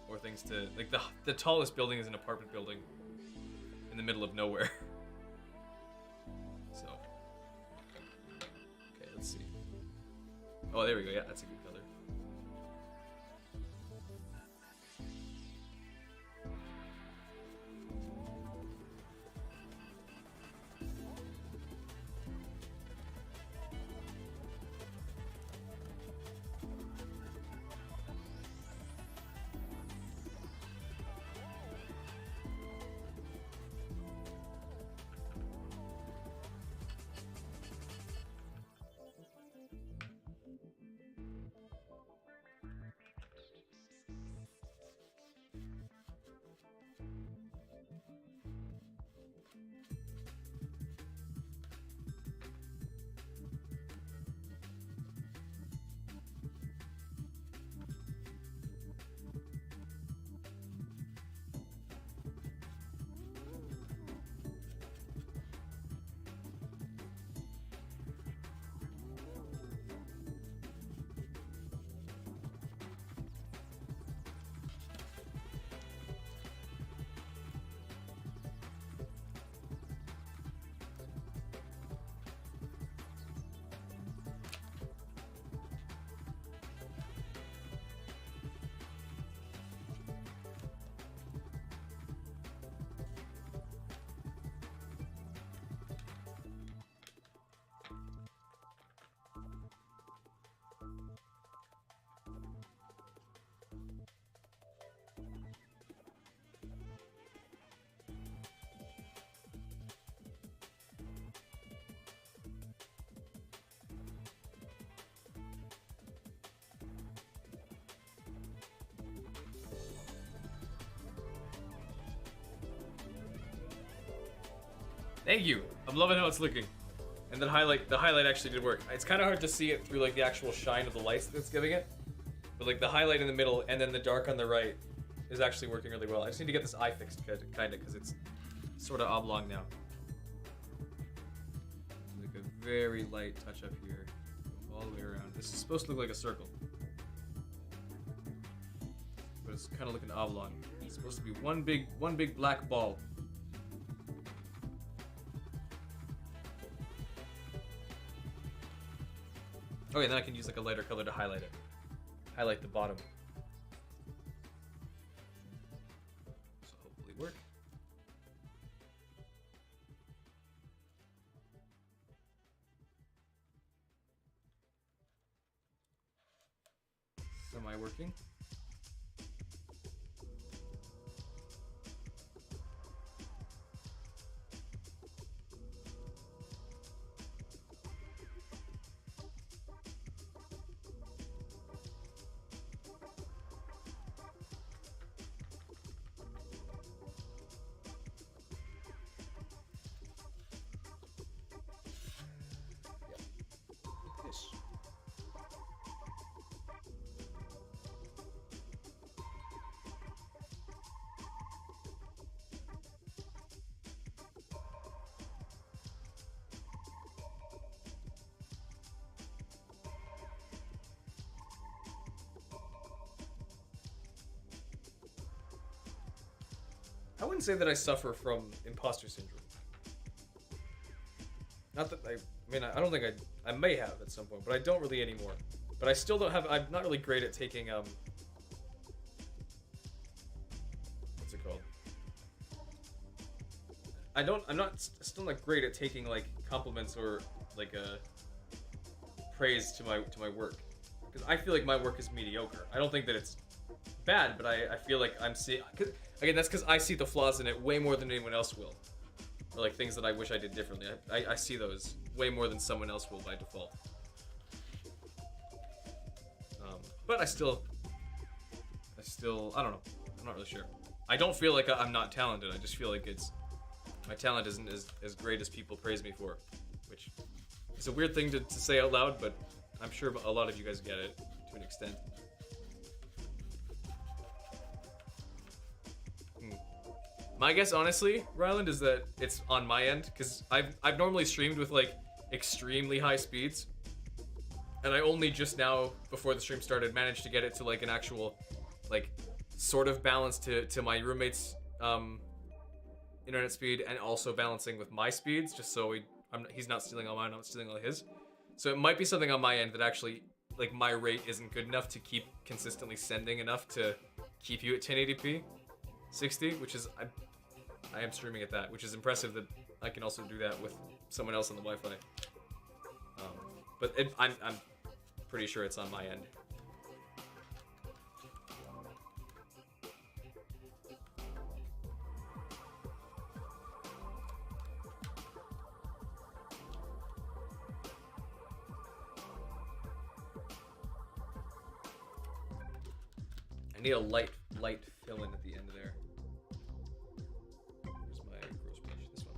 Speaker 1: Or things to, like the tallest building is an apartment building in the middle of nowhere. So, okay, let's see. Oh, there we go, yeah, that's a good color. Thank you. I'm loving how it's looking. And the highlight actually did work. It's kind of hard to see it through like the actual shine of the lights that's giving it. But like the highlight in the middle and then the dark on the right is actually working really well. I just need to get this eye fixed kind of because it's sort of oblong now. Like a very light touch up here, all the way around. This is supposed to look like a circle, but it's kind of looking oblong. It's supposed to be one big black ball. Okay, then I can use like a lighter color to highlight it. Highlight the bottom. So hopefully work. Semi-working. I wouldn't say that I suffer from imposter syndrome. Not that I don't think I may have at some point, but I don't really anymore. But I still don't have, I'm not really great at taking, what's it called? Still not great at taking, like, compliments or, like, praise to my work. Because I feel like my work is mediocre. I don't think that it's bad, but I feel like I'm seeing, again, that's because I see the flaws in it way more than anyone else will. Or like things that I wish I did differently. I see those way more than someone else will by default. But I still, I don't know. I'm not really sure. I don't feel like I'm not talented. I just feel like my talent isn't as great as people praise me for. Which is a weird thing to say out loud, but I'm sure a lot of you guys get it to an extent. My guess, honestly, Ryland, is that it's on my end, because I've normally streamed with, like, extremely high speeds, and I only just now, before the stream started, managed to get it to, like, an actual, like, sort of balance to my roommate's, internet speed, and also balancing with my speeds, just so he's not stealing all mine, I'm not stealing all his. So it might be something on my end that actually, like, my rate isn't good enough to keep consistently sending enough to keep you at 1080p 60, which is, I am streaming at that, which is impressive that I can also do that with someone else on the Wi-Fi. But I'm pretty sure it's on my end. I need a light fill in at the end there. Where's my gross brush? This one.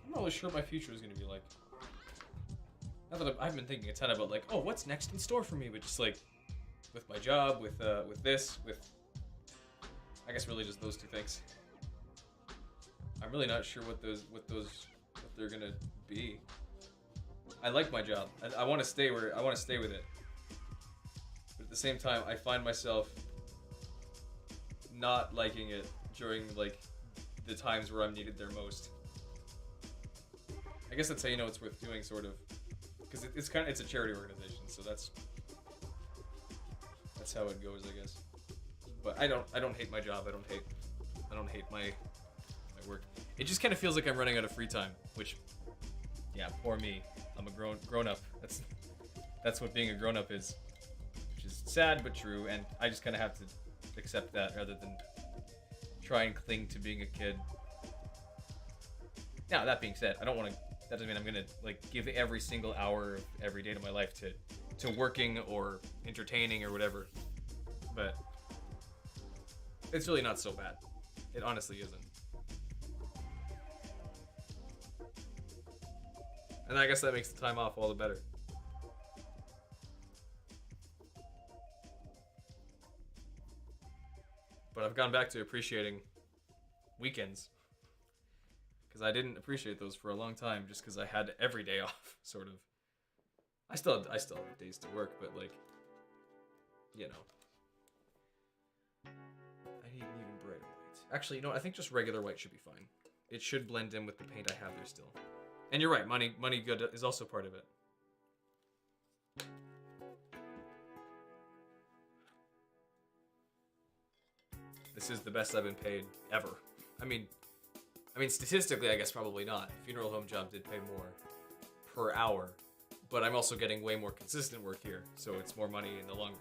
Speaker 1: I'm not really sure what my future is going to be like. Not that I've been thinking a ton about, like, oh, what's next in store for me, but just like with my job, with this, with I guess really just those two things. I'm really not sure what they're gonna be. I like my job. I want to stay with it. But at the same time, I find myself not liking it during like the times where I'm needed there most. I guess that's how you know it's worth doing, sort of, because it's a charity organization, so that's how it goes, I guess. But I don't hate my job. I don't hate my work. It just kind of feels like I'm running out of free time, which, yeah, poor me. I'm a grown up. That's what being a grown up is, which is sad but true. And I just kind of have to accept that rather than try and cling to being a kid. Now, that being said, I don't want to. That doesn't mean I'm gonna like give every single hour of every day of my life to working or entertaining or whatever. But it's really not so bad. It honestly isn't. And I guess that makes the time off all the better. But I've gone back to appreciating weekends. Because I didn't appreciate those for a long time just because I had every day off, sort of. I still have days to work, but like, you know. I need an even brighter white. Actually, you know what? I think just regular white should be fine. It should blend in with the paint I have there still. And you're right, money good is also part of it. This is the best I've been paid ever. I mean, statistically, I guess probably not. Funeral home job did pay more per hour, but I'm also getting way more consistent work here, so it's more money in the long.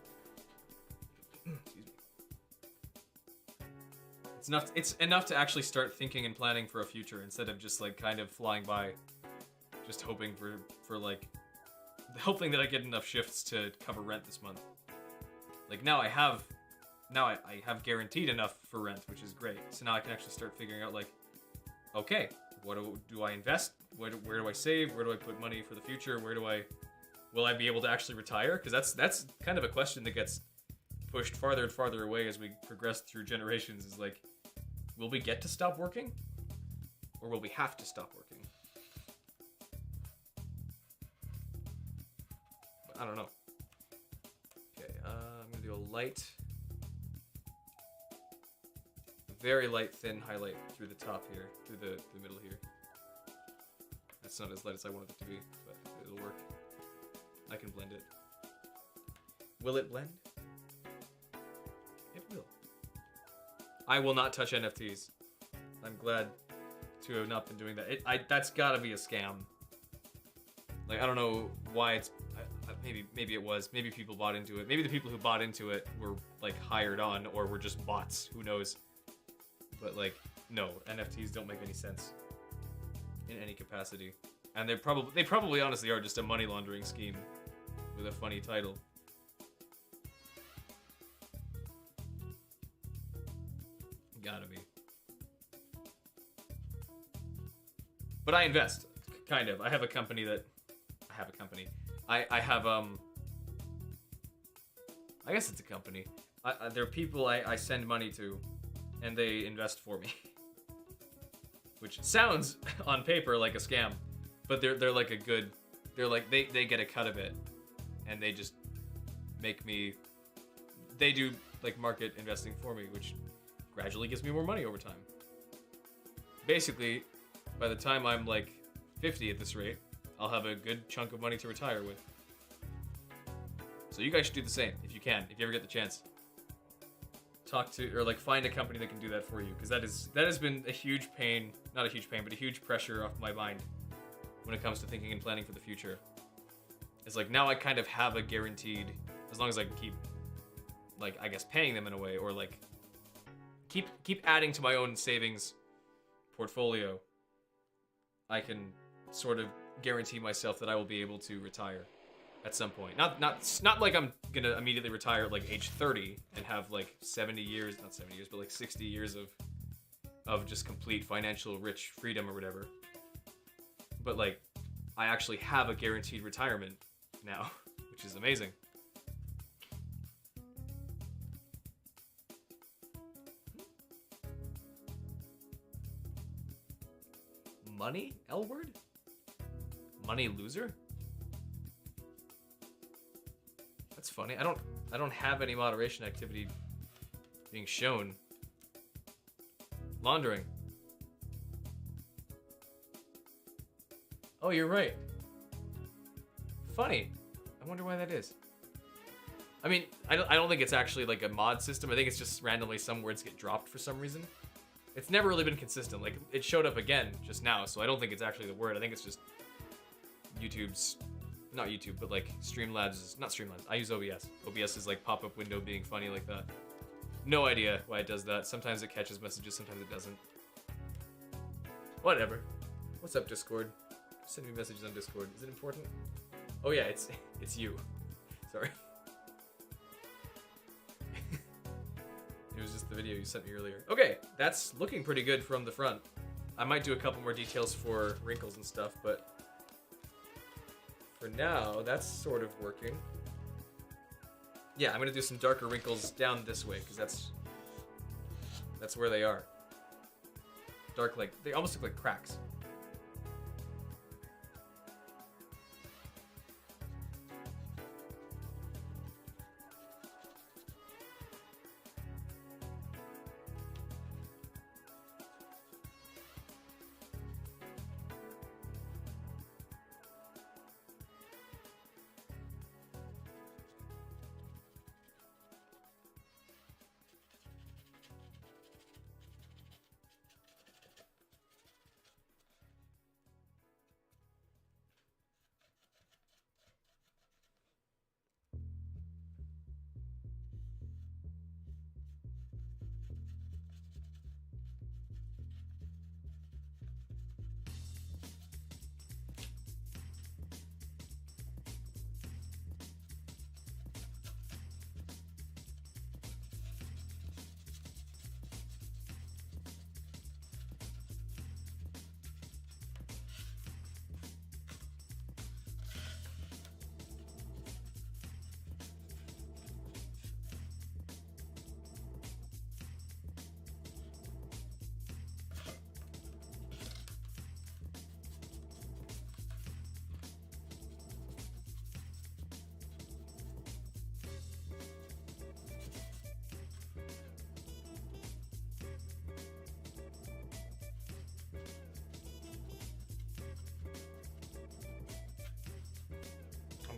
Speaker 1: Excuse me. It's enough to actually start thinking and planning for a future instead of just like kind of flying by, just hoping for like, hoping that I get enough shifts to cover rent this month. Like now I have guaranteed enough for rent, which is great. So now I can actually start figuring out like, okay, what do I invest? Where do I save? Where do I put money for the future? Will I be able to actually retire? Because that's kind of a question that gets pushed farther and farther away as we progress through generations. Is like, will we get to stop working, or will we have to stop working? But I don't know. Okay, I'm gonna do a light. Very light, thin highlight through the top here, through the middle here. That's not as light as I wanted it to be, but it'll work. I can blend it. Will it blend? It will. I will not touch NFTs. I'm glad to have not been doing that. That's gotta be a scam. Like, I don't know why it's... maybe it was. Maybe people bought into it. Maybe the people who bought into it were, like, hired on, or were just bots. Who knows? But like, no, NFTs don't make any sense in any capacity, and they probably honestly are just a money laundering scheme with a funny title. Gotta be. But I invest, kind of. I have a company. I have I guess it's a company. There are people I send money to, and they invest for me. Which sounds on paper like a scam, but they're like a good, they're like they get a cut of it, and they just make me, they do like market investing for me, which gradually gives me more money over time. Basically, by the time I'm like 50 at this rate, I'll have a good chunk of money to retire with. So you guys should do the same if you can, if you ever get the chance. Talk to, or like find a company that can do that for you, because that has been a huge pain, not a huge pain, but a huge pressure off my mind when it comes to thinking and planning for the future. It's like now I kind of have a guaranteed, as long as I can keep, like, I guess paying them in a way, or like keep adding to my own savings portfolio, I can sort of guarantee myself that I will be able to retire at some point. Not like I'm gonna immediately retire at like age 30 and have like 70 years, not 70 years, but like 60 years of just complete financial rich freedom or whatever. But like, I actually have a guaranteed retirement now, which is amazing. Money? L word? Money loser? That's funny. I don't have any moderation activity being shown. Laundering. Oh, you're right. Funny. I wonder why that is. I mean, I don't think it's actually like a mod system. I think it's just randomly some words get dropped for some reason. It's never really been consistent. Like, it showed up again just now, so I don't think it's actually the word. I think it's just YouTube's, not YouTube, but like Streamlabs, not Streamlabs. I use OBS. OBS is like pop-up window being funny like that. No idea why it does that. Sometimes it catches messages, sometimes it doesn't. Whatever. What's up, Discord? Send me messages on Discord. Is it important? Oh yeah, it's you. Sorry. It was just the video you sent me earlier. Okay, that's looking pretty good from the front. I might do a couple more details for wrinkles and stuff, but for now, that's sort of working. Yeah, I'm gonna do some darker wrinkles down this way, because that's where they are. Dark, like, they almost look like cracks.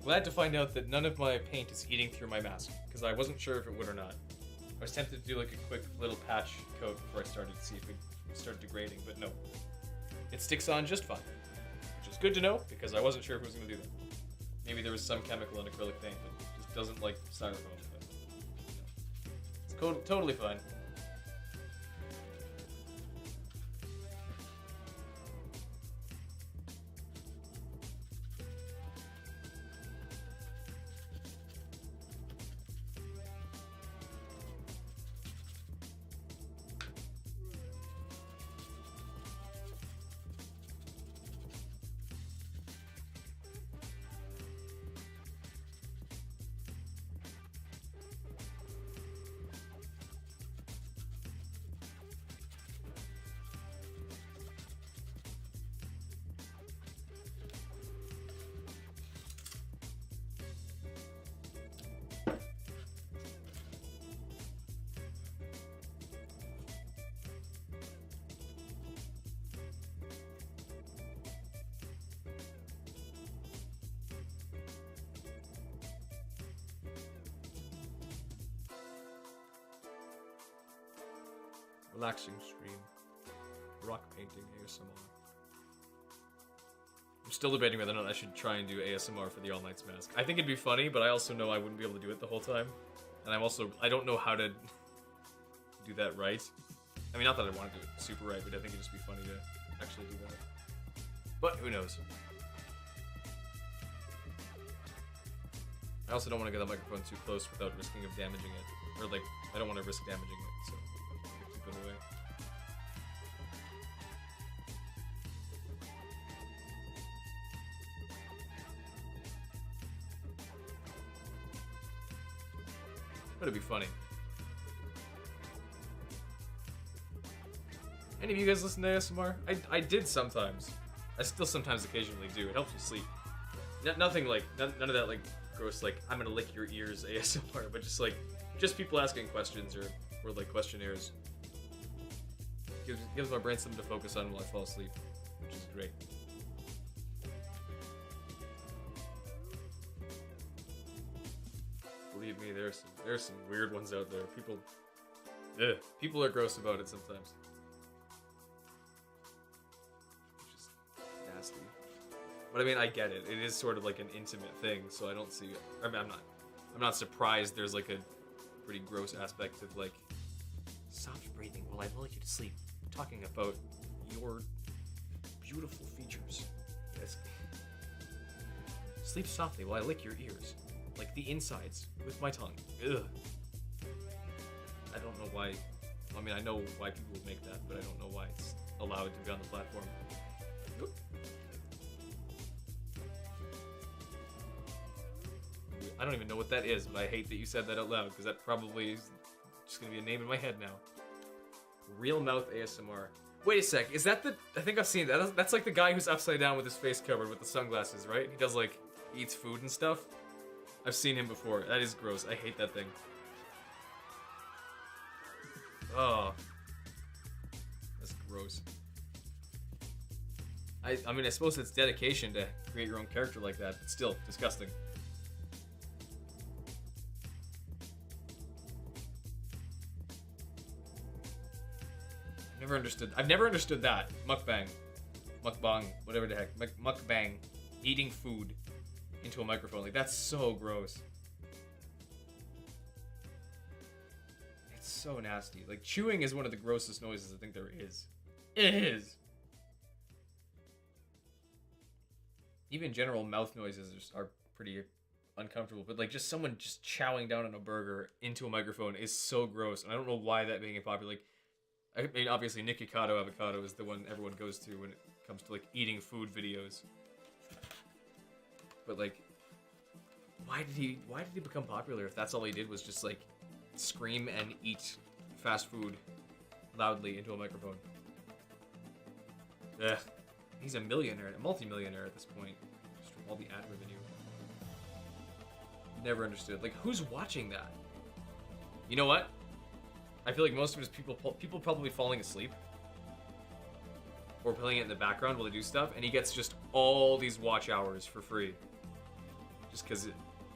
Speaker 1: Glad to find out that none of my paint is eating through my mask, because I wasn't sure if it would or not. I was tempted to do like a quick little patch coat before I started to see if it started degrading, but no. It sticks on just fine, which is good to know, because I wasn't sure if it was going to do that. Maybe there was some chemical in acrylic paint that just doesn't like styrofoam, but it's totally fine. Relaxing stream. Rock painting ASMR. I'm still debating whether or not I should try and do ASMR for the All Knights mask. I think it'd be funny, but I also know I wouldn't be able to do it the whole time. And I don't know how to do that right. I mean, not that I want to do it super right, but I think it'd just be funny to actually do that. But who knows? I also don't want to get the microphone too close without risking of damaging it. Or like, I don't want to risk damaging it, so keep it away. But it'd be funny. Any of you guys listen to ASMR? I did sometimes. I still sometimes occasionally do. It helps me sleep. Nothing like, none of that like gross like, I'm gonna lick your ears ASMR, but just like, just people asking questions or like questionnaires. Gives my brain something to focus on while I fall asleep, which is great. Believe me, there's some weird ones out there. People are gross about it sometimes. It's just nasty. But I mean, I get it. It is sort of like an intimate thing, so I don't see it. I mean, I'm not surprised there's like a pretty gross aspect of like soft breathing while I lull you to sleep, talking about your beautiful features. Yes. Sleep softly while I lick your ears, like the insides, with my tongue. Ugh. I don't know why. I mean, I know why people would make that, but I don't know why it's allowed to be on the platform. Oop. I don't even know what that is, but I hate that you said that out loud, because that probably is just gonna be a name in my head now. Real mouth ASMR. Wait a sec, is that the... I think I've seen that. That's like the guy who's upside down with his face covered with the sunglasses, right? He does like, eats food and stuff. I've seen him before. That is gross. I hate that thing. Oh. That's gross. I mean, I suppose it's dedication to create your own character like that, but still, disgusting. I've never understood that. Mukbang. Mukbang. Whatever the heck. Mukbang. Eating food into a microphone. Like, that's so gross. It's so nasty. Like, chewing is one of the grossest noises I think there is. It is. Even general mouth noises are pretty uncomfortable. But, like, just someone just chowing down on a burger into a microphone is so gross. And I don't know why that being popular. Like, I mean, obviously, Nikocado Avocado is the one everyone goes to when it comes to, like, eating food videos. But, like, why did he become popular if that's all he did was just, like, scream and eat fast food loudly into a microphone? Ugh. He's a millionaire, a multi-millionaire at this point, just from all the ad revenue. Never understood. Like, who's watching that? You know what? I feel like most of it is people probably falling asleep or playing it in the background while they do stuff, and he gets just all these watch hours for free, just because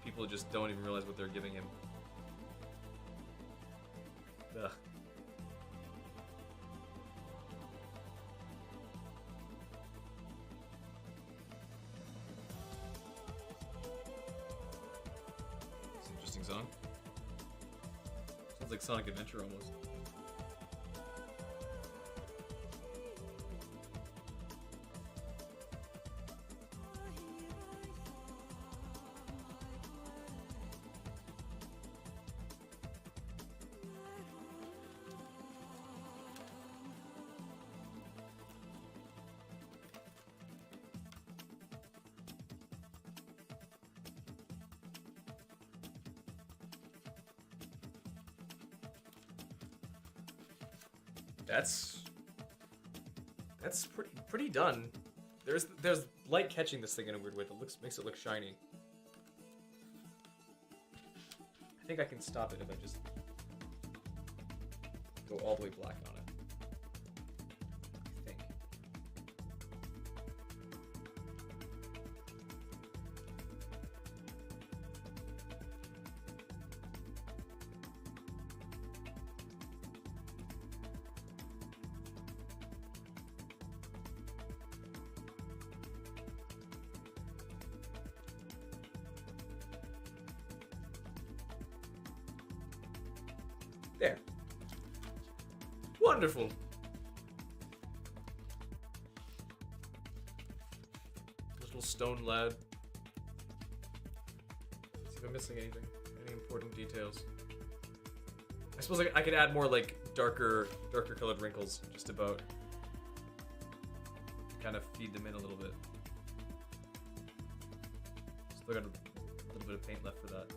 Speaker 1: people just don't even realize what they're giving him. Ugh. It's an interesting song. Sounds like Sonic Adventure almost. That's pretty done. There's light catching this thing in a weird way that makes it look shiny. I think I can stop it if I just go all the way black on it. I think. There. Wonderful. Little stone lad. Let's see if I'm missing anything. Any important details. I suppose I could add more like darker colored wrinkles just about. Kind of feed them in a little bit. Still got a little bit of paint left for that.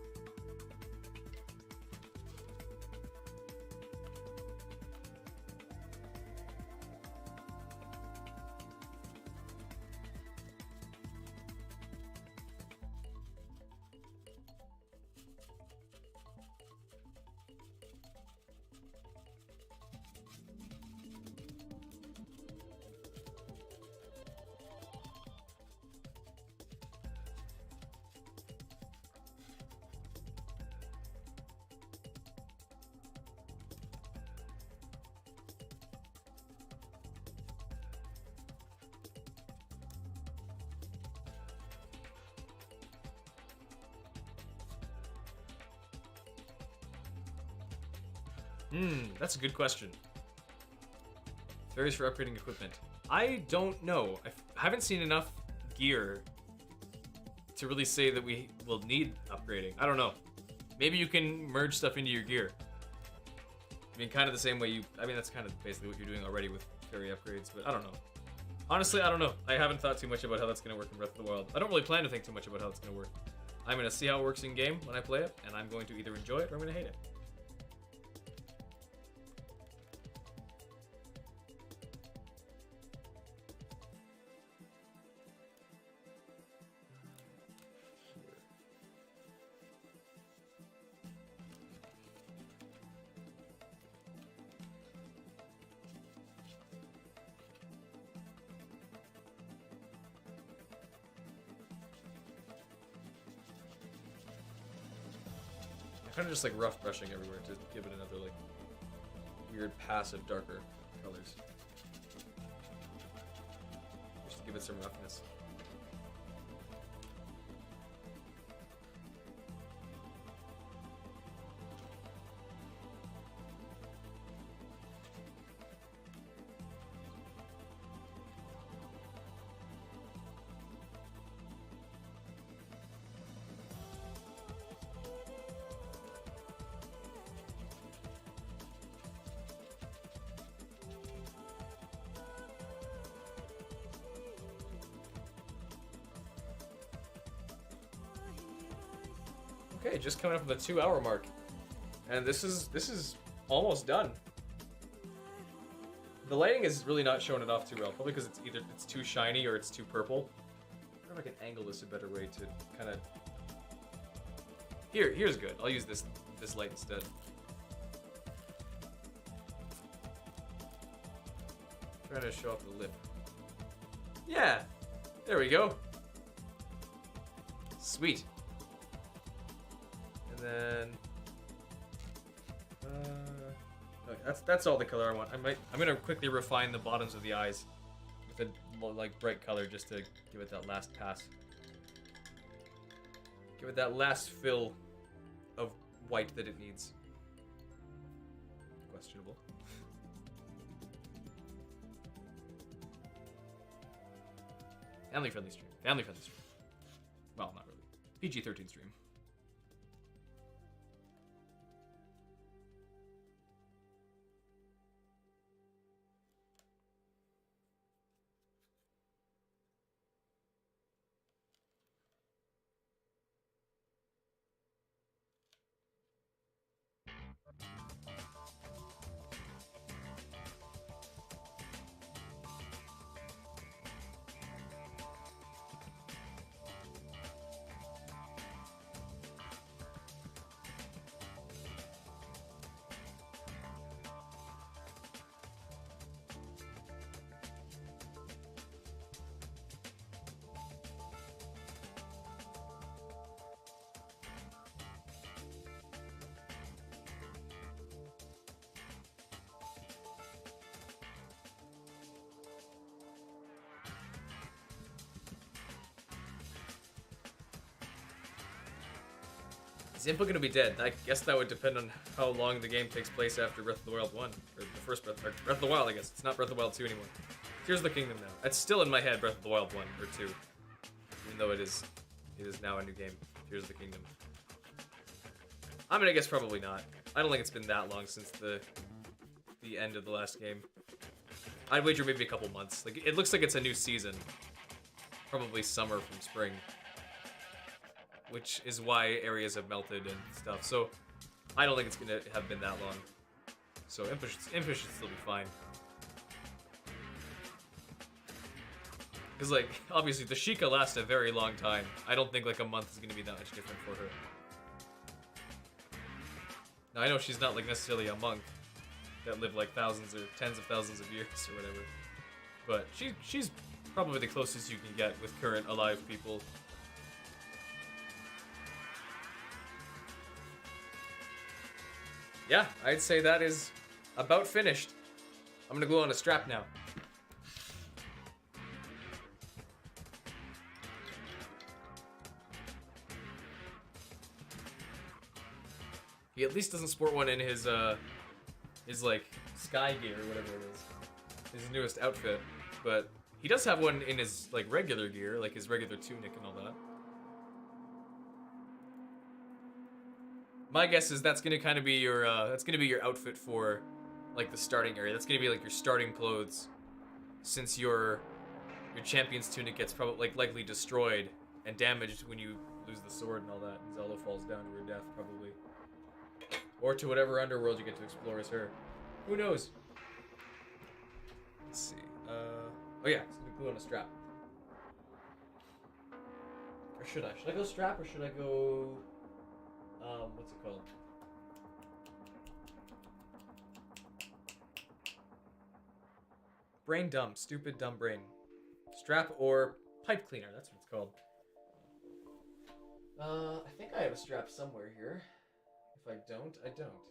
Speaker 1: That's a good question. Varies for upgrading equipment. I don't know. I haven't seen enough gear to really say that we will need upgrading. I don't know. Maybe you can merge stuff into your gear. I mean, kind of the same way you... I mean, that's kind of basically what you're doing already with fairy upgrades, but I don't know. Honestly, I don't know. I haven't thought too much about how that's going to work in Breath of the Wild. I don't really plan to think too much about how it's going to work. I'm going to see how it works in-game when I play it, and I'm going to either enjoy it or I'm going to hate it. Kind of just like rough brushing everywhere to give it another like weird passive darker colors. Just to give it some roughness. Okay, just coming up with the 2-hour mark, and this is almost done. The lighting is really not showing it off too well, probably because it's either it's too shiny or it's too purple. I wonder if I can angle this a better way to kind of. Here's good. I'll use this light instead. Trying to show off the lip. Yeah, there we go. Sweet. And then okay, that's all the color I want. I'm gonna quickly refine the bottoms of the eyes with a more like bright color just to give it that last pass. Give it that last fill of white that it needs. Questionable. Family friendly stream. Family friendly stream. Well, not really. PG-13 stream. Is Impa gonna be dead? I guess that would depend on how long the game takes place after Breath of the Wild 1. Or the first Breath of the Wild, I guess. It's not Breath of the Wild 2 anymore. Tears of the Kingdom now. It's still in my head, Breath of the Wild 1 or 2. Even though it is now a new game. Tears of the Kingdom. I'm gonna guess probably not. I don't think it's been that long since the end of the last game. I'd wager maybe a couple months. Like, it looks like it's a new season. Probably summer from spring. Which is why areas have melted and stuff. So, I don't think it's gonna have been that long. So, Impa should still be fine. Because, like, obviously, the Sheikah lasts a very long time. I don't think, like, a month is gonna be that much different for her. Now, I know she's not, like, necessarily a monk that lived, like, thousands or tens of thousands of years or whatever. But she's probably the closest you can get with current alive people. Yeah, I'd say that is about finished. I'm gonna glue on a strap now. He at least doesn't sport one in his his like sky gear or whatever it is, his newest outfit. But he does have one in his like regular gear, like his regular tunic and all that. My guess is that's gonna kind of be your outfit for like the starting area. That's gonna be like your starting clothes, since your champion's tunic gets probably like likely destroyed and damaged when you lose the sword and all that. And Zelda falls down to her death probably, or to whatever underworld you get to explore as her. Who knows? Let's see. Oh yeah, it's gonna glue on a strap. Or should I? Should I go strap or should I go? What's it called? Brain dump. Stupid dumb brain. Strap or pipe cleaner. That's what it's called. I think I have a strap somewhere here. If I don't, I don't.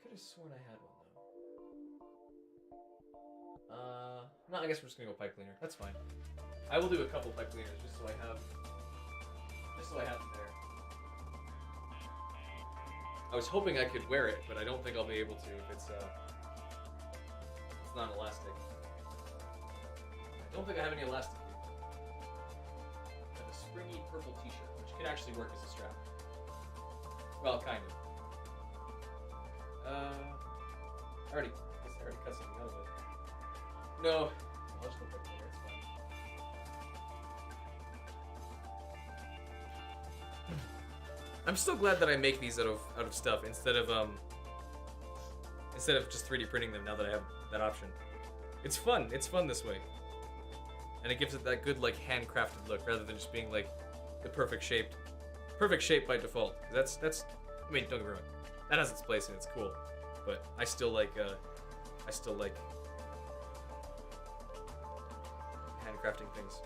Speaker 1: Could have sworn I had one though. No, I guess we're just gonna go pipe cleaner. That's fine. I will do a couple pipe cleaners just so I have them there. I was hoping I could wear it, but I don't think I'll be able to if it's not elastic. I don't think I have any elastic here. I have a springy purple t-shirt, which could actually work as a strap. Well, kind of. I already cut something out of it. No. I'll just go put it there, it's fine. I'm still glad that I make these out of stuff instead of just 3D printing them now that I have that option. It's fun. It's fun this way. And it gives it that good like handcrafted look rather than just being like the perfect shape by default. That's I mean, don't get me wrong. That has its place and it's cool. But I still like handcrafting things.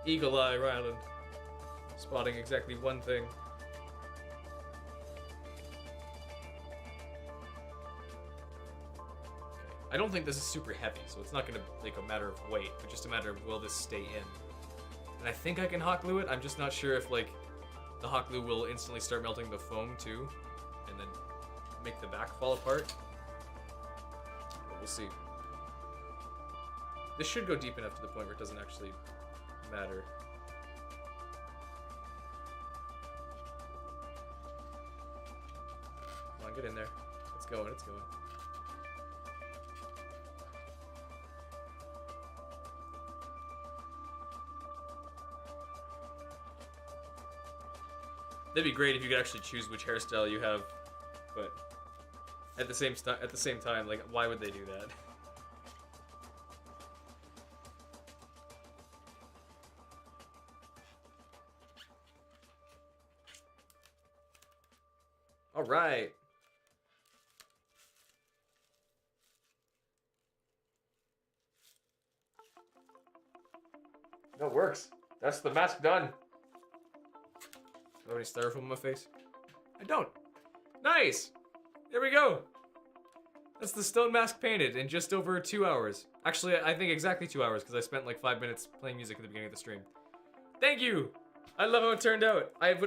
Speaker 1: Eagle Eye Ryland. Spotting exactly one thing. I don't think this is super heavy, so it's not gonna like a matter of weight, but just a matter of will this stay in. And I think I can hot glue it. I'm just not sure if like the hot glue will instantly start melting the foam too, and then make the back fall apart. But we'll see. This should go deep enough to the point where it doesn't actually matter. Come on, get in there. It's going, it's going. That'd be great if you could actually choose which hairstyle you have, but at the same time, like, why would they do that? All right. That works. That's the mask done. Do I have any styrofoam on my face? I don't. Nice! There we go! That's the stone mask painted in just over 2 hours. Actually, I think exactly 2 hours, because I spent like 5 minutes playing music at the beginning of the stream. Thank you! I love how it turned out. I'm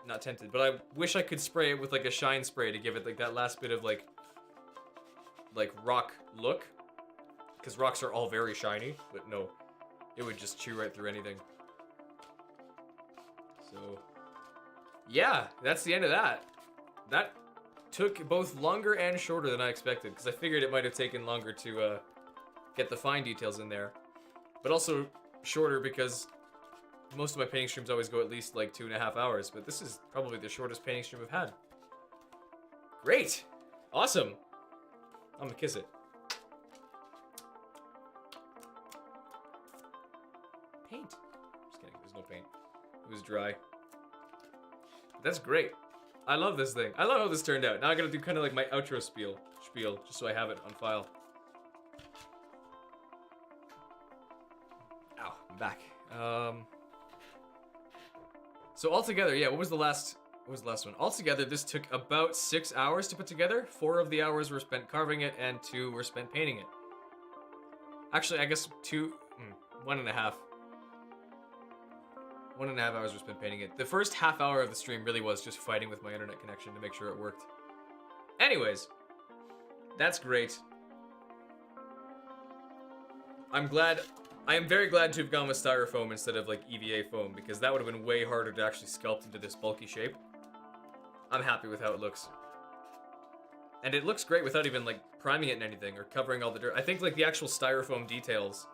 Speaker 1: not tempted, but I wish I could spray it with like a shine spray to give it like that last bit of like rock look. Because rocks are all very shiny, but no. It would just chew right through anything. So... yeah, that's the end of that. That took both longer and shorter than I expected, because I figured it might have taken longer to get the fine details in there. But also shorter because most of my painting streams always go at least like 2.5 hours, but this is probably the shortest painting stream I've had. Great! Awesome! I'm gonna kiss it. Paint. Just kidding, there's no paint. It was dry. That's great. I love this thing. I love how this turned out. Now I gotta do kind of like my outro spiel, just so I have it on file. Ow, I'm back. So altogether, yeah, what was the last one? Altogether, this took about 6 hours to put together. 4 of the hours were spent carving it, and 2 were spent painting it. Actually, I guess 1.5. 1.5 hours we spent painting it. The first half hour of the stream really was just fighting with my internet connection to make sure it worked. Anyways, that's great. I am very glad to have gone with styrofoam instead of like EVA foam, because that would have been way harder to actually sculpt into this bulky shape. I'm happy with how it looks. And it looks great without even like priming it in anything or covering all the dirt. I think like the actual styrofoam details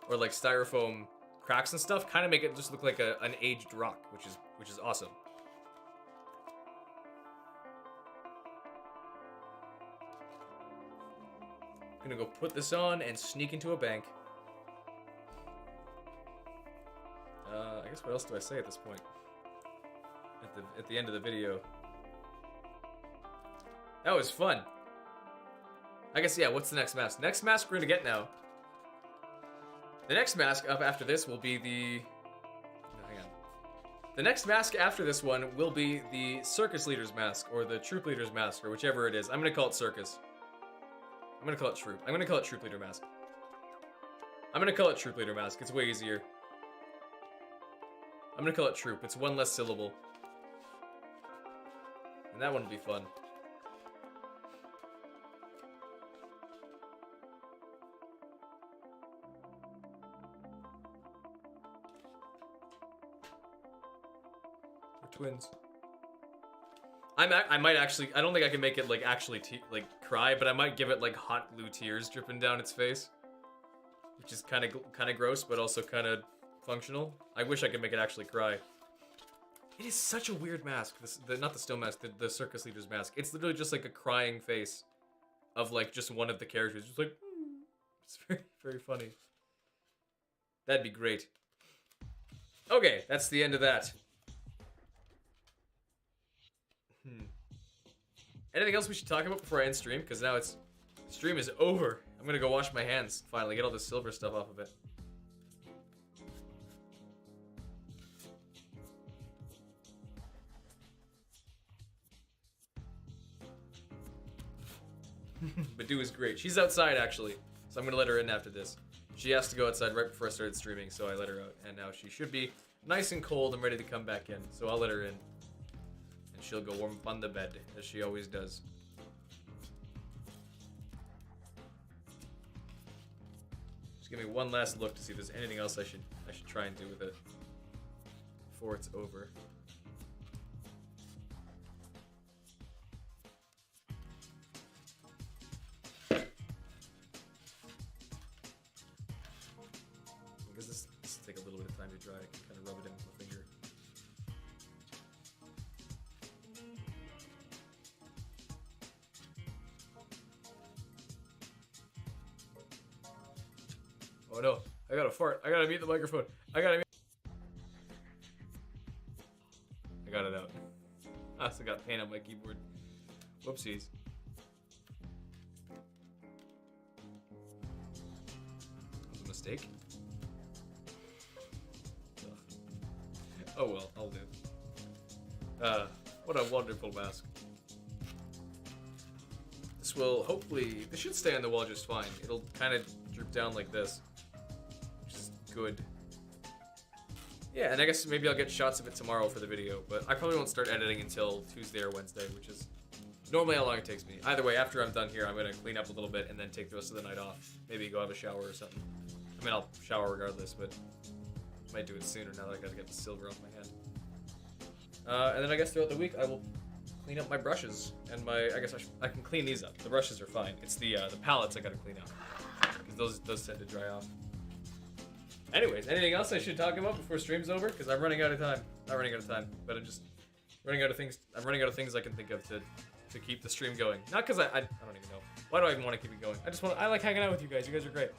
Speaker 1: or like styrofoam cracks and stuff kind of make it just look like an aged rock, which is awesome. I'm gonna go put this on and sneak into a bank. I guess what else do I say at this point? At the end of the video. That was fun. I guess, yeah, what's the next mask? Next mask we're gonna get now. The next mask up after this will be the... No, hang on. The next mask after this one will be the circus leader's mask, or the troop leader's mask, or whichever it is. I'm gonna call it circus. I'm gonna call it troop. I'm gonna call it troop leader mask. I'm gonna call it troop leader mask. It's way easier. I'm gonna call it troop. It's one less syllable. And that one will be fun. We're twins. I might actually, I don't think I can make it like actually like cry, but I might give it like hot glue tears dripping down its face, which is kind of gross, but also kind of functional. I wish I could make it actually cry. It is such a weird mask. Not the still mask, the circus leader's mask. It's literally just like a crying face of like just one of the characters, just like it's very, very funny. That'd be great. Okay, that's the end of that. Anything else we should talk about before I end stream? Because now stream is over. I'm gonna go wash my hands, finally, get all this silver stuff off of it. Badu is great. She's outside, actually, so I'm gonna let her in after this. She has to go outside right before I started streaming, so I let her out, and now she should be nice and cold and ready to come back in, so I'll let her in. She'll go warm up on the bed, as she always does. Just give me one last look to see if there's anything else I should try and do with it before it's over. Because this will take a little bit of time to dry. I can kind of rub it in with my finger. Oh no, I gotta fart. I gotta mute the microphone. I got it out. I also got paint on my keyboard. Whoopsies. That was a mistake. Ugh. Oh well, I'll do. What a wonderful mask. This will hopefully, this should stay on the wall just fine. It'll kind of droop down like this. Good. Yeah, and I guess maybe I'll get shots of it tomorrow for the video, but I probably won't start editing until Tuesday or Wednesday, which is normally how long it takes me. Either way, after I'm done here, I'm going to clean up a little bit and then take the rest of the night off. Maybe go have a shower or something. I mean, I'll shower regardless, but I might do it sooner now that I got to get the silver off my hand. And then I guess throughout the week, I will clean up my brushes and I guess I can clean these up. The brushes are fine. It's the palettes I got to clean out, because those tend to dry off. Anyways, anything else I should talk about before stream's over? Because I'm running out of time. Not running out of time, but I'm just running out of things. I'm running out of things I can think of to keep the stream going. Not because I don't even know. Why do I even want to keep it going? I like hanging out with you guys. You guys are great.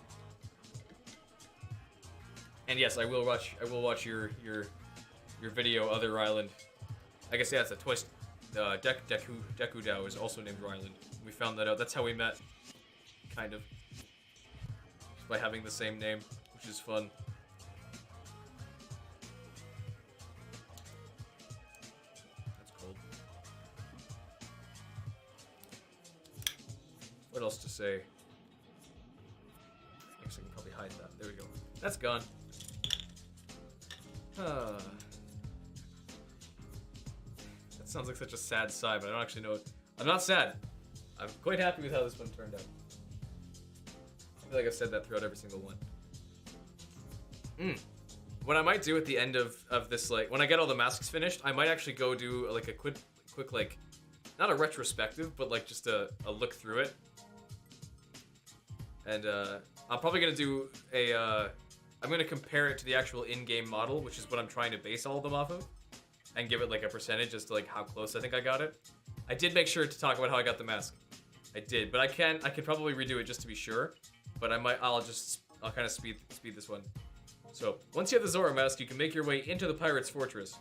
Speaker 1: And yes, I will watch your video, Other Ryland. I guess yeah, it's a twist. Deku Dao is also named Ryland. We found that out. That's how we met. Kind of. Just by having the same name, which is fun. What else to say? Actually, I can probably hide that. There we go. That's gone. That sounds like such a sad sigh, but I don't actually know it. I'm not sad. I'm quite happy with how this one turned out. I feel like I've said that throughout every single one. What I might do at the end of this, like, when I get all the masks finished, I might actually go do, like, a quick, like, not a retrospective, but, like, just a look through it. And, I'm probably gonna do I'm gonna compare it to the actual in-game model, which is what I'm trying to base all of them off of, and give it, like, a percentage as to, like, how close I think I got it. I did make sure to talk about how I got the mask. I did, but I could probably redo it just to be sure, but I'll kind of speed this one. So, once you have the Zora mask, you can make your way into the Pirate's Fortress.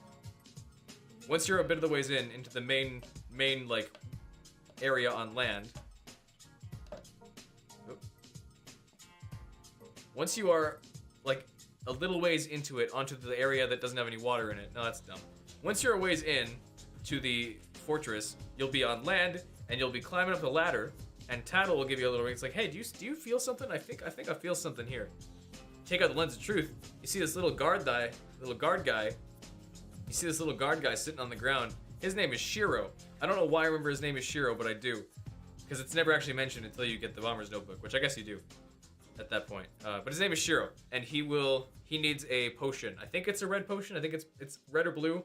Speaker 1: Once you're a bit of the ways into the main, like, area on land. Once you are, like, a little ways into it, onto the area that doesn't have any water in it. No, that's dumb. Once you're a ways in to the fortress, you'll be on land, and you'll be climbing up the ladder, and Tattle will give you a little ring. It's like, hey, do you feel something? I think I feel something here. Take out the lens of truth. You see this little guard guy. You see this little guard guy sitting on the ground. His name is Shiro. I don't know why I remember his name is Shiro, but I do, because it's never actually mentioned until you get the Bomber's Notebook, which I guess you do at that point. But his name is Shiro, and he needs a potion. I think it's a red potion. I think it's red or blue,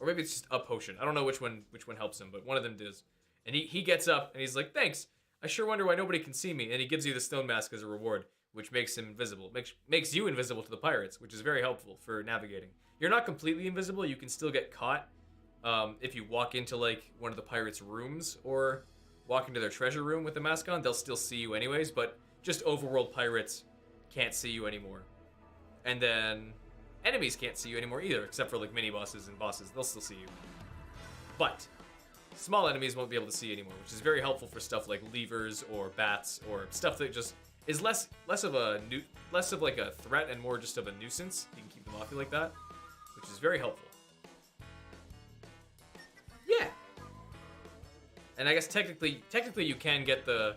Speaker 1: or maybe it's just a potion. I don't know which one helps him, but one of them does. And he gets up and he's like, thanks. I sure wonder why nobody can see me. And he gives you the stone mask as a reward, which makes him invisible. Makes you invisible to the pirates, which is very helpful for navigating. You're not completely invisible. You can still get caught if you walk into, like, one of the pirates' rooms or walk into their treasure room with the mask on. They'll still see you anyways, but just overworld pirates can't see you anymore. And then enemies can't see you anymore either, except for, like, mini-bosses and bosses. They'll still see you. But small enemies won't be able to see anymore, which is very helpful for stuff like levers or bats or stuff that just is less of like a threat and more just of a nuisance. You can keep them off you like that, which is very helpful. Yeah. And I guess technically you can get the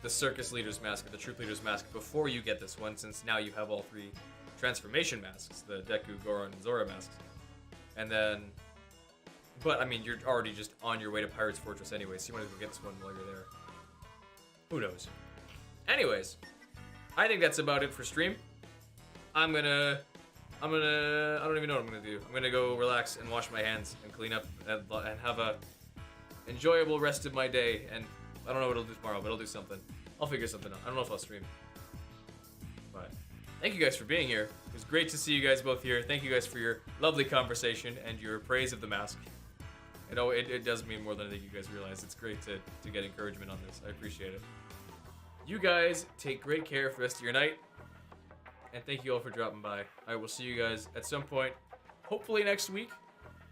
Speaker 1: circus leader's mask or the troop leader's mask before you get this one, since now you have all three transformation masks, the Deku, Goron, and Zora masks. And then, but I mean, you're already just on your way to Pirate's Fortress anyway, so you might as well get this one while you're there. Who knows? Anyways, I think that's about it for stream. I don't even know what I'm gonna do. I'm gonna go relax and wash my hands and clean up and have a enjoyable rest of my day. And I don't know what I'll do tomorrow, but I'll do something. I'll figure something out. I don't know if I'll stream. But thank you guys for being here. It was great to see you guys both here. Thank you guys for your lovely conversation and your praise of the mask. You know, it does mean more than I think you guys realize. It's great to get encouragement on this. I appreciate it. You guys take great care for the rest of your night. And thank you all for dropping by. I will see you guys at some point, hopefully next week,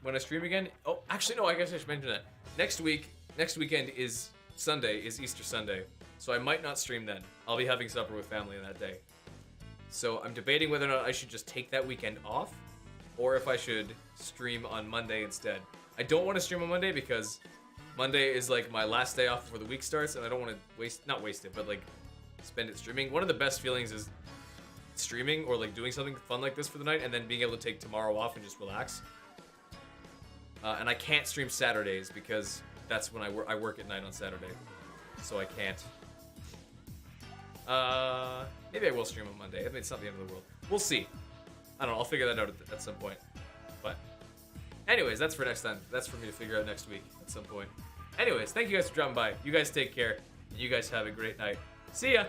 Speaker 1: when I stream again. Oh, actually, no, I guess I should mention that. Next weekend is Sunday, is Easter Sunday. So I might not stream then. I'll be having supper with family on that day. So I'm debating whether or not I should just take that weekend off, or if I should stream on Monday instead. I don't want to stream on Monday because Monday is like my last day off before the week starts, and I don't want to not waste it, but like spend it streaming. One of the best feelings is streaming or like doing something fun like this for the night, and then being able to take tomorrow off and just relax. And I can't stream Saturdays because that's when I work at night on Saturday, so I can't. Maybe I will stream on Monday. I mean, it's not the end of the world. We'll see. I don't know. I'll figure that out at some point. But anyways, that's for next time. That's for me to figure out next week at some point. Anyways, thank you guys for dropping by. You guys take care, and you guys have a great night. See ya!